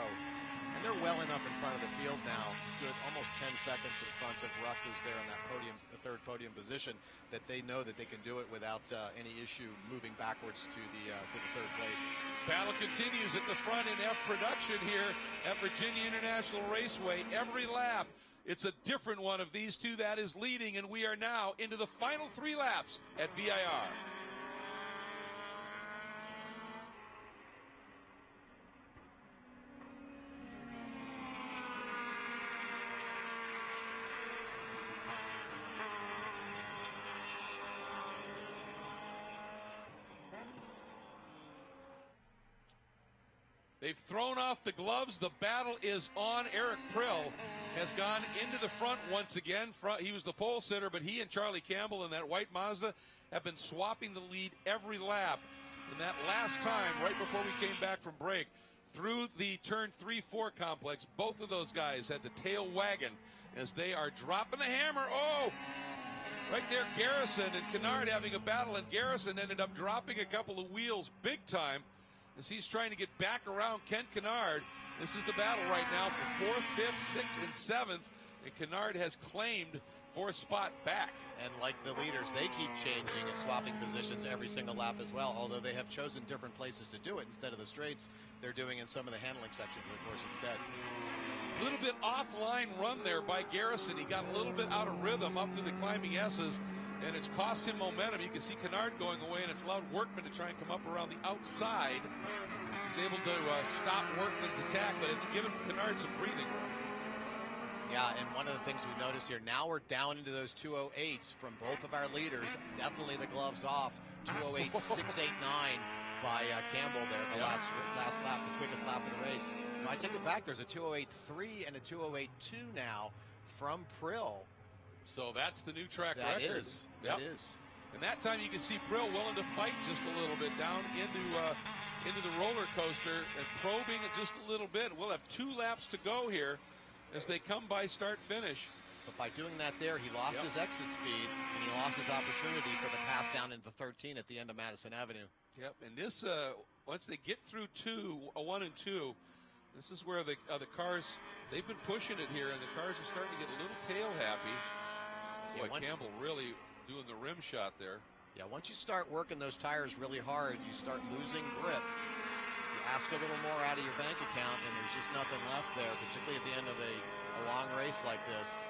And they're well enough in front of the field now. Good, almost 10 seconds in front of Ruck, who's there on that podium, the third podium position, that they know that they can do it without any issue moving backwards to the third place. Battle continues at the front in F production here at Virginia International Raceway. Every lap, it's a different one of these two that is leading, and we are now into the final 3 laps at VIR. They've thrown off the gloves. The battle is on. Eric Prill has gone into the front once again. He was the pole sitter, but he and Charlie Campbell in that white Mazda have been swapping the lead every lap. And that last time, right before we came back from break, through the turn 3-4 complex, both of those guys had the tail wagon as they are dropping the hammer. Oh! Right there, Garrison and Kennard having a battle, and Garrison ended up dropping a couple of wheels big time as he's trying to get back around Ken Kennard. This is the battle right now for 4th, 5th, 6th, and 7th. And Kennard has claimed 4th spot back. And like the leaders, they keep changing and swapping positions every single lap as well, although they have chosen different places to do it. Instead of the straights, they're doing in some of the handling sections of the course instead. A little bit offline run there by Garrison. He got a little bit out of rhythm up through the climbing S's, and it's cost him momentum. You can see Kennard going away, and it's allowed Workman to try and come up around the outside. He's able to stop Workman's attack, but it's given Kennard some breathing room. Yeah, and one of the things we've noticed here, now we're down into those 208s from both of our leaders. Definitely the gloves off. 208.689 by Campbell there, the last lap, the quickest lap of the race. No, I take it back. There's a 208.3 and a 208.2 now from Prill. So that's the new track That record. is. Yep. That is. And that time you can see Prill willing to fight just a little bit down into the roller coaster and probing it just a little bit. We'll have 2 laps to go here as they come by start-finish. But by doing that there, he lost his exit speed, and he lost his opportunity for the pass down into 13 at the end of Madison Avenue. Yep, and this, once they get through 1 and 2, this is where the cars, they've been pushing it here, and the cars are starting to get a little tail happy. Boy, Campbell really doing the rim shot there. Yeah, once you start working those tires really hard, you start losing grip. You ask a little more out of your bank account, and there's just nothing left there, particularly at the end of a long race like this.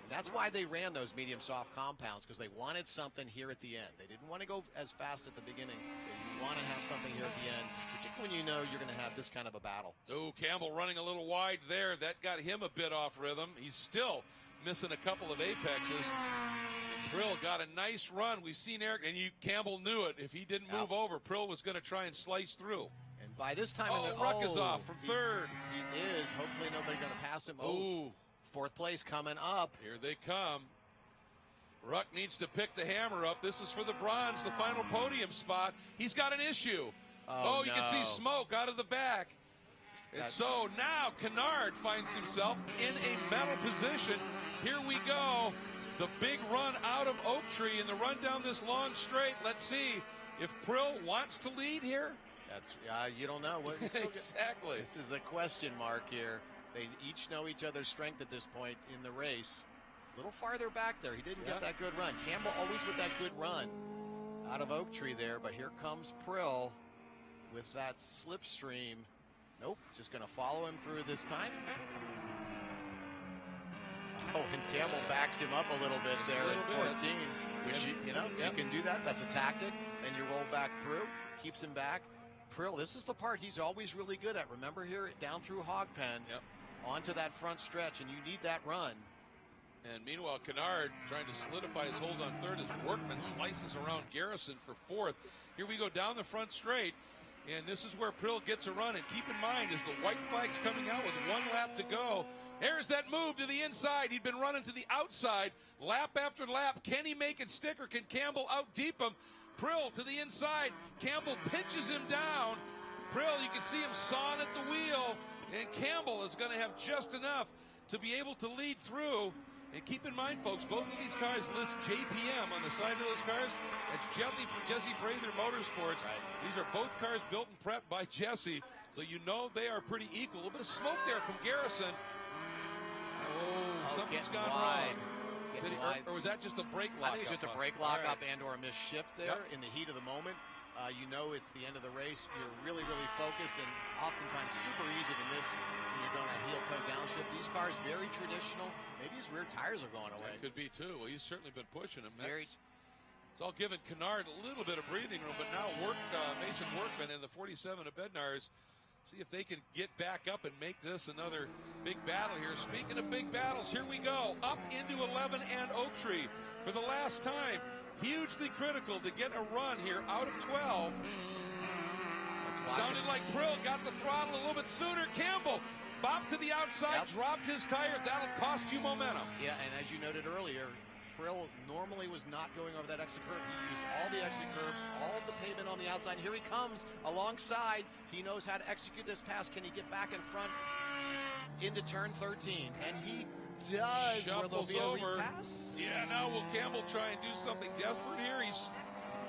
And that's why they ran those medium soft compounds, because they wanted something here at the end. They didn't want to go as fast at the beginning. You want to have something here at the end, particularly when you know you're going to have this kind of a battle. Oh, Campbell running a little wide there. That got him a bit off rhythm. He's still missing a couple of apexes. Prill got a nice run. We've seen Eric, and Campbell knew it. If he didn't move over, Prill was going to try and slice through. And by this time, Ruck is off from third. He is. Hopefully nobody going to pass him. Oh, 4th place coming up. Here they come. Ruck needs to pick the hammer up. This is for the bronze, the final podium spot. He's got an issue. Oh, you can see smoke out of the back. And so now Kennard finds himself in a medal position. Here we go. The big run out of Oak Tree and the run down this long straight. Let's see if Prill wants to lead here. That's you don't know. Exactly. This is a question mark here. They each know each other's strength at this point in the race. A little farther back there. He didn't get that good run. Campbell always with that good run out of Oak Tree there, but here comes Prill with that slipstream. Nope, just going to follow him through this time. Oh, and Campbell backs him up a little bit there at 14, which, you can do that. That's a tactic. Then you roll back through, keeps him back. Prill, this is the part he's always really good at. Remember here, down through Hog Pen, onto that front stretch, and you need that run. And meanwhile, Kennard trying to solidify his hold on third as Workman slices around Garrison for 4th. Here we go down the front straight. And this is where Prill gets a run. And keep in mind, as the white flag's coming out with 1 lap to go, there's that move to the inside. He'd been running to the outside lap after lap. Can he make it stick, or can Campbell out-deep him? Prill to the inside. Campbell pinches him down. Prill, you can see him sawing at the wheel. And Campbell is going to have just enough to be able to lead through. And keep in mind, folks, both of these cars list JPM on the side of those cars. That's Jesse Prather Motorsports. Right. These are both cars built and prepped by Jesse, so you know they are pretty equal. A little bit of smoke there from Garrison. Something's gone wrong. Or was that just a brake lock? I think it's just a brake lock up and or a missed shift there in the heat of the moment. You know it's the end of the race. You're really, really focused, and oftentimes super easy to miss when you're doing that heel-toe downshift. These cars, very traditional. Maybe his rear tires are going away. That could be, too. Well, he's certainly been pushing him. It's all giving Kennard a little bit of breathing room, but now Mason Workman and the 47 of Bednar's see if they can get back up and make this another big battle here. Speaking of big battles, here we go. Up into 11 and Oak Tree for the last time. Hugely critical to get a run here out of 12. Sounded like Prill got the throttle a little bit sooner. Campbell bopped to the outside, dropped his tire. That'll cost you momentum. Yeah, and as you noted earlier, Prill normally was not going over that exit curve. He used all the exit curve, all of the pavement on the outside. Here he comes alongside. He knows how to execute this pass. Can he get back in front into turn 13? And he does. Shuffles over. Yeah, now will Campbell try and do something desperate here? He's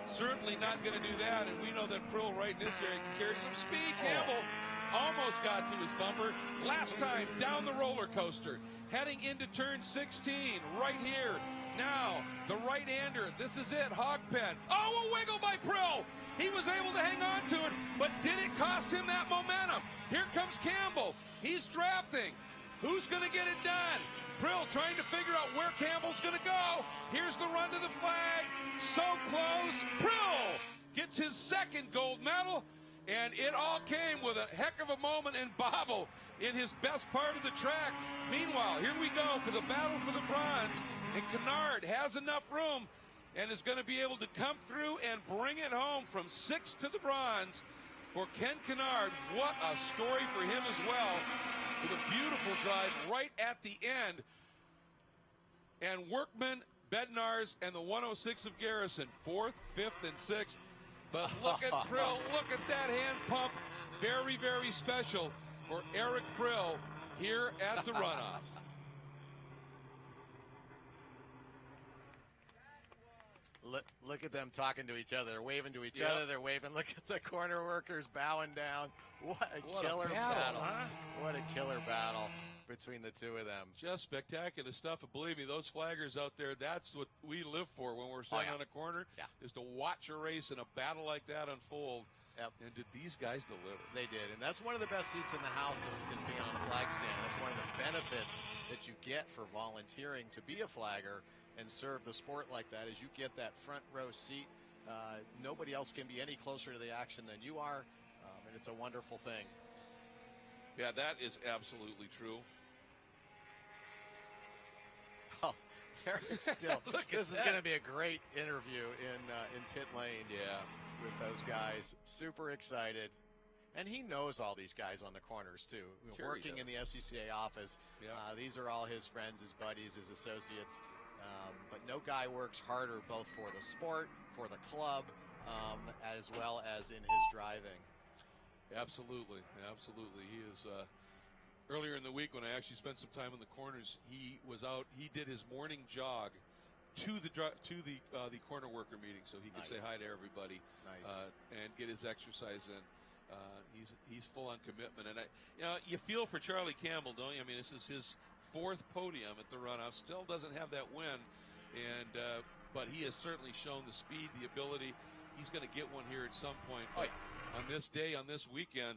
certainly not going to do that, and we know that Prill right in this area can carry some speed. Campbell almost got to his bumper. Last time down the roller coaster, heading into turn 16 right here. Now, the right-hander, this is it, hog pen. Oh, a wiggle by Prill. He was able to hang on to it, but did it cost him that momentum? Here comes Campbell. He's drafting. Who's going to get it done? Prill trying to figure out where Campbell's going to go. Here's the run to the flag. So close. Prill gets his second gold medal, and it all came with a heck of a moment in Bobble in his best part of the track. Meanwhile, here we go for the battle for the bronze, and Kennard has enough room and is going to be able to come through and bring it home from 6th to the bronze for Ken Kennard. What a story for him as well, with a beautiful drive right at the end. And Workman, Bednar's, and the 106 of Garrison, 4th, 5th, and 6th. But look at Prill, look at that hand pump. Very, very special for Eric Prill here at the runoff. Look at them talking to each other. They're waving to each other. They're waving. Look at the corner workers bowing down. What a killer battle. Huh? What a killer battle between the two of them. Just spectacular stuff. And believe me, those flaggers out there, that's what we live for when we're sitting on a corner, is to watch a race and a battle like that unfold. Yep. And did these guys deliver? They did. And that's one of the best seats in the house is being on the flag stand. That's one of the benefits that you get for volunteering to be a flagger and serve the sport like that, is you get that front row seat. Nobody else can be any closer to the action than you are, and it's a wonderful thing. Yeah, that is absolutely true. Oh, Eric Still. This is going to be a great interview in pit lane. Yeah, with those guys. Super excited. And he knows all these guys on the corners, too. Sure, working in the SCCA office. Yeah. These are all his friends, his buddies, his associates. But no guy works harder both for the sport, for the club, as well as in his driving. Absolutely, absolutely. He is. Earlier in the week, when I actually spent some time in the corners, he was out. He did his morning jog to the corner worker meeting, so he could say hi to everybody and get his exercise in. He's full on commitment, and you feel for Charlie Campbell, don't you? I mean, this is his 4th podium at the runoff. Still doesn't have that win, and but he has certainly shown the speed, the ability. He's going to get one here at some point. But on this day, on this weekend,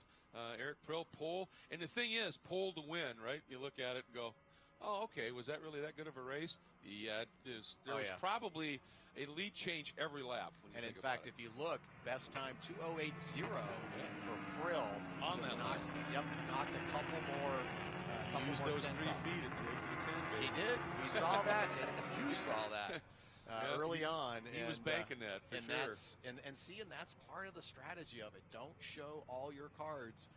Eric Prill pole, and the thing is, pole to win, right? You look at it and go, oh, okay, was that really that good of a race? Yeah, there was probably a lead change every lap. And in fact, if you look, best time 2:08.0 for Prill. On that knocked a couple more. Used those 3 feet at the exit 10. He did. We saw that, and you saw that. early on. He was banking that for and sure. That's part of the strategy of it. Don't show all your cards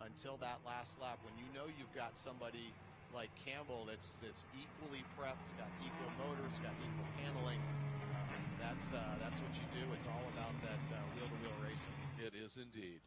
until that last lap. When you know you've got somebody like Campbell that's equally prepped, got equal motors, got equal handling. That's what you do. It's all about that wheel-to-wheel racing. It is indeed.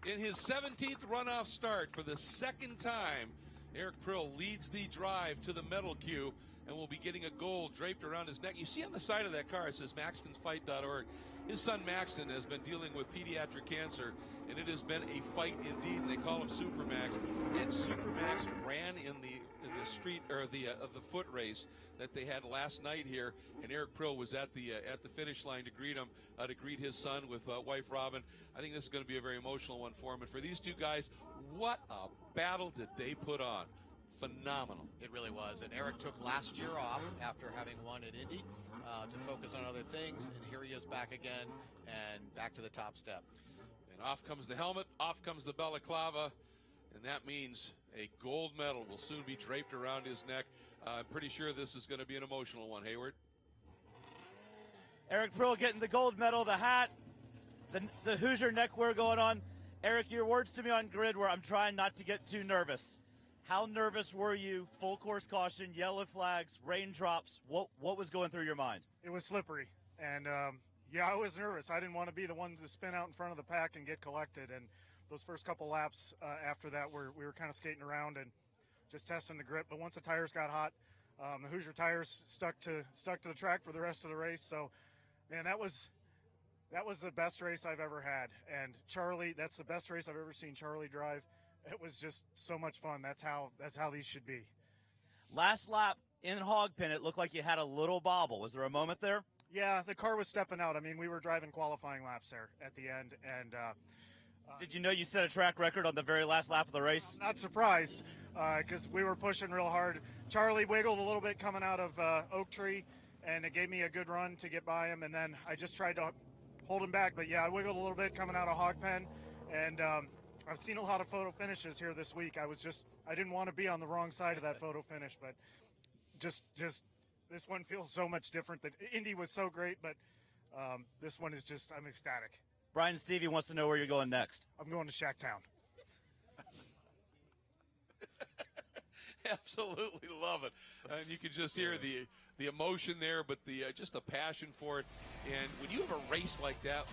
In his 17th runoff start for the second time, Eric Prill leads the drive to the medal queue and will be getting a gold draped around his neck. You see on the side of that car, it says MaxtonFight.org. His son Maxton has been dealing with pediatric cancer, and it has been a fight indeed. They call him Supermax. And Supermax ran in the street or the foot race that they had last night here, and Eric Prill was at the finish line to greet him, to greet his son with wife Robin. I think this is going to be a very emotional one for him. And for these two guys, what a battle did they put on? Phenomenal. It really was. And Eric took last year off after having won at Indy to focus on other things, and here he is back again and back to the top step. And off comes the helmet, off comes the balaclava, and that means a gold medal will soon be draped around his neck. I'm pretty sure this is going to be an emotional one, Hayward. Eric Prill getting the gold medal, the hat, the Hoosier neckwear going on. Eric, your words to me on grid were, I'm trying not to get too nervous. How nervous were you? Full course caution, yellow flags, raindrops. What was going through your mind? It was slippery, and I was nervous. I didn't want to be the one to spin out in front of the pack and get collected. And those first couple laps after that, we were kind of skating around and just testing the grip. But once the tires got hot, the Hoosier tires stuck to the track for the rest of the race. So, man, that was the best race I've ever had. And Charlie, that's the best race I've ever seen Charlie drive. It was just so much fun. That's how these should be. Last lap in Hogpen, it looked like you had a little bobble. Was there a moment there? Yeah, the car was stepping out. I mean, we were driving qualifying laps there at the end. And did you know you set a track record on the very last lap of the race? Not surprised, because we were pushing real hard. Charlie wiggled a little bit coming out of Oak Tree, and it gave me a good run to get by him. And then I just tried to hold him back. But, yeah, I wiggled a little bit coming out of Hogpen. And I've seen a lot of photo finishes here this week. I didn't want to be on the wrong side of that photo finish, but just this one feels so much different. That Indy was so great, but this one is just, I'm ecstatic. Brian Stevie wants to know where you're going next. I'm going to Shacktown. Absolutely love it, and you can just hear the emotion there, but just the passion for it. And when you have a race like that,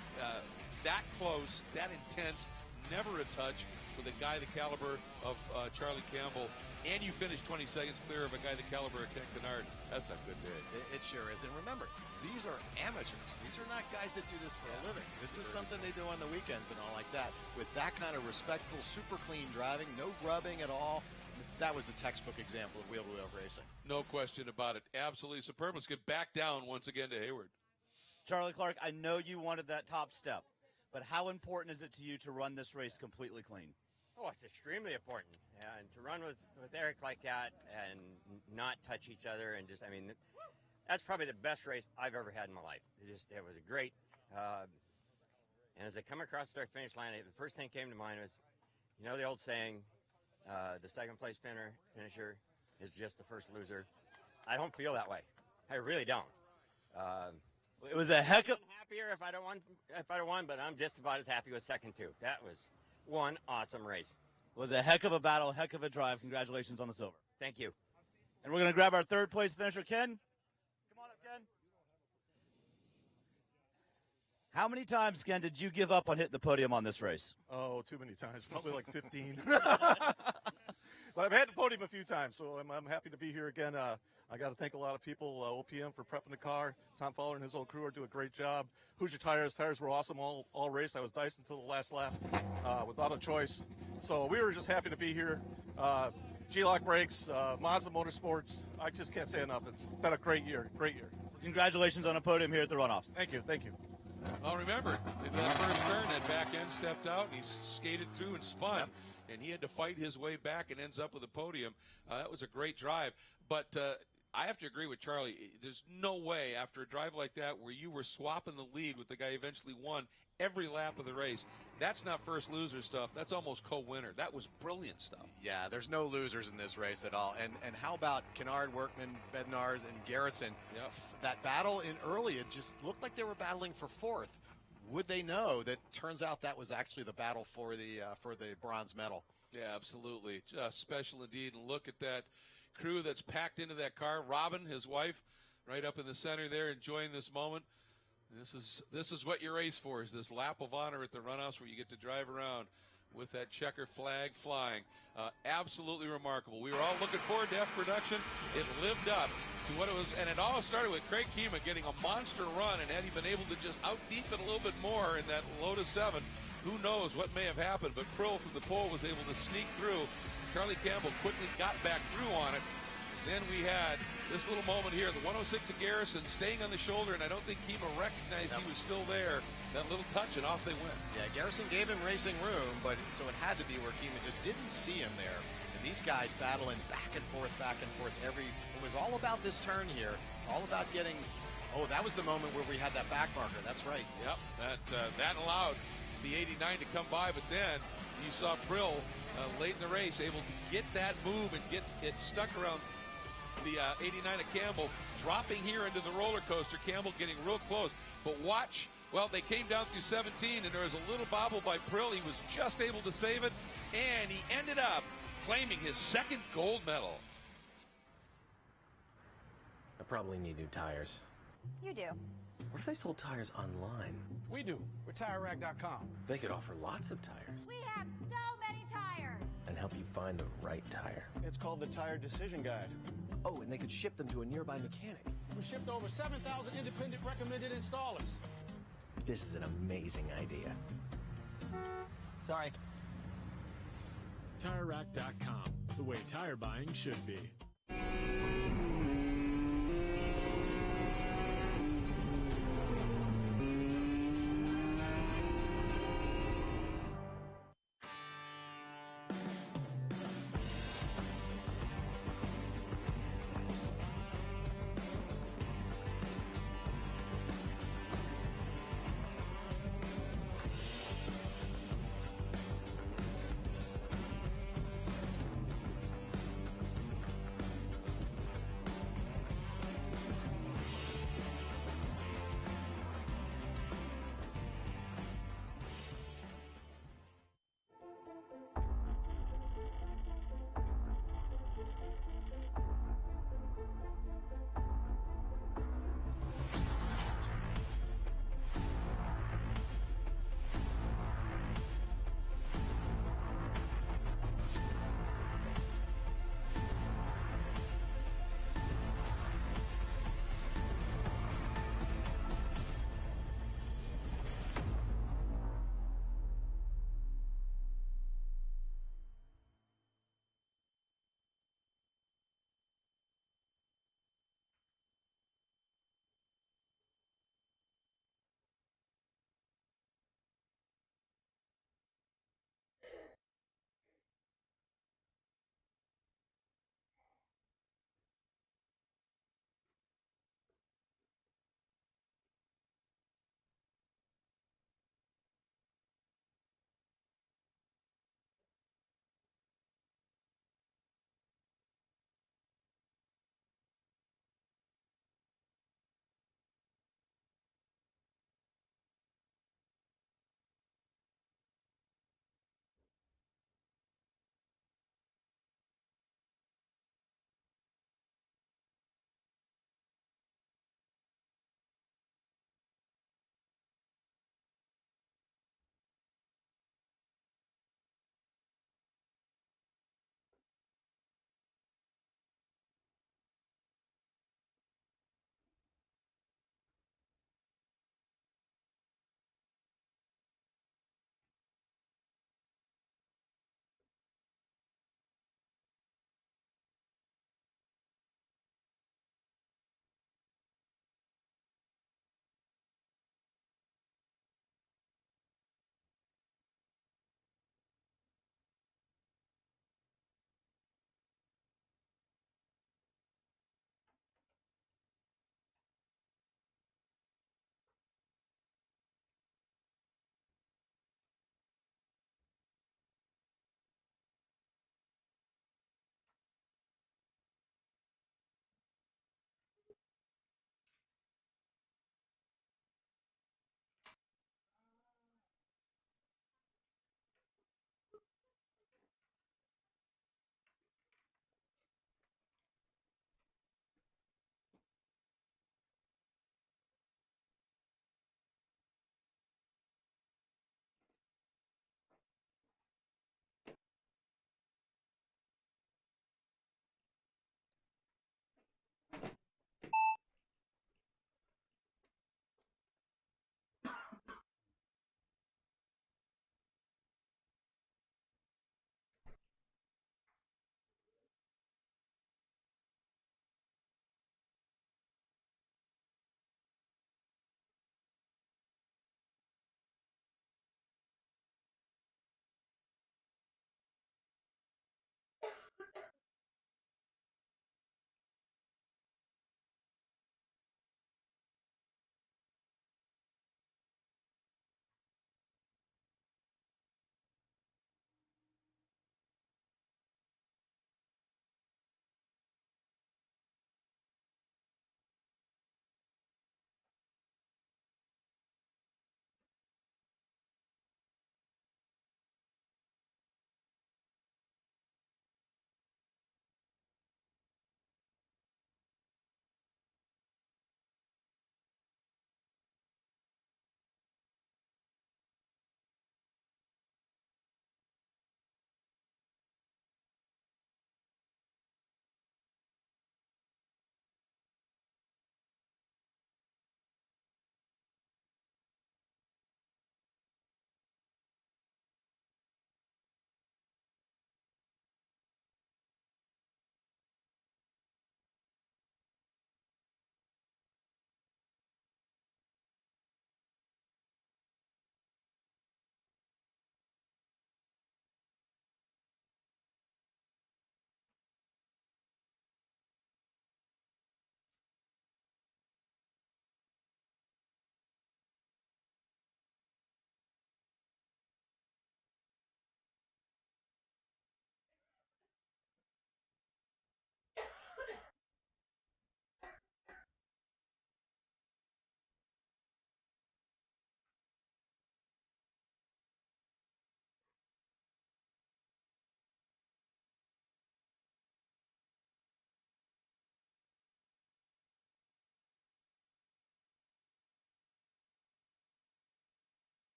that close, that intense, never a touch with a guy the caliber of Charlie Campbell, and you finish 20 seconds clear of a guy the caliber of Ken Kennard, that's a good day. It sure is. And remember, these are amateurs. These are not guys that do this for a living. This is something they do on the weekends and all like that. With that kind of respectful, super clean driving, no grubbing at all. That was a textbook example of wheel-to-wheel racing. No question about it. Absolutely superb. Let's get back down once again to Hayward. Charlie Clark, I know you wanted that top step, but how important is it to you to run this race completely clean? Oh, it's extremely important. And to run with Eric like that and not touch each other and just, I mean, that's probably the best race I've ever had in my life. It was great. And as I come across the finish line, the first thing that came to mind was, you know the old saying, the second place finisher is just the first loser. I don't feel that way. I really don't. It was a heck of happier if I'd have won, but I'm just about as happy with second too. That was one awesome race. It was a heck of a battle, heck of a drive. Congratulations on the silver. Thank you. And we're going to grab our third place finisher, Ken. Come on up, Ken. How many times, Ken, did you give up on hitting the podium on this race? Oh, too many times. Probably like 15. But I've had the podium a few times, so I'm happy to be here again. I got to thank a lot of people, OPM for prepping the car. Tom Fowler and his whole crew are doing a great job. Hoosier tires were awesome all race. I was diced until the last lap without a choice. So we were just happy to be here. G-Lock brakes, Mazda Motorsports. I just can't say enough. It's been a great year. Congratulations on a podium here at the Runoffs. Thank you. Well, remember, in that first turn, that back end stepped out, and he skated through and spun, and he had to fight his way back and ends up with a podium. That was a great drive. But I have to agree with Charlie. There's no way after a drive like that where you were swapping the lead with the guy who eventually won every lap of the race. That's not first loser stuff. That's almost co-winner. That was brilliant stuff. Yeah, there's no losers in this race at all. And how about Kennard, Workman, Bednarz, and Garrison? Yep. That battle in early, it just looked like they were battling for fourth. Would they know that turns out that was actually the battle for the bronze medal? Yeah, absolutely. Just special indeed. And look at that crew that's packed into that car. Robin, his wife, right up in the center there, enjoying this moment. This is what you race for, is this lap of honor at the Runoffs where you get to drive around with that checker flag flying. Absolutely remarkable. We were all looking forward to F production. It lived up to what it was, and it all started with Craig Kima getting a monster run, and had he been able to just out-deep it a little bit more in that Lotus 7, who knows what may have happened, but Krill from the pole was able to sneak through. Charlie Campbell quickly got back through on it. Then we had this little moment here, the 106 of Garrison staying on the shoulder, and I don't think Kima recognized he was still there. That little touch, and off they went. Yeah, Garrison gave him racing room, but so it had to be where Kima just didn't see him there. And these guys battling back and forth It was all about this turn here. It's all about getting, that was the moment where we had that back marker. That's right. Yep, that allowed the 89 to come by, but then you saw Krill late in the race able to get that move and get it stuck around the 89 of Campbell, dropping here into the roller coaster. Campbell getting real close. But watch, they came down through 17, and there was a little bobble by Prill. He was just able to save it, and he ended up claiming his second gold medal. I probably need new tires. You do. What if they sold tires online? We do. We're TireRack.com. They could offer lots of tires We have so many tires. and help you find the right tire. It's called the Tire Decision Guide. Oh, and they could ship them to a nearby mechanic. We shipped over 7,000 independent recommended installers. This is an amazing idea. Sorry. TireRack.com, the way tire buying should be.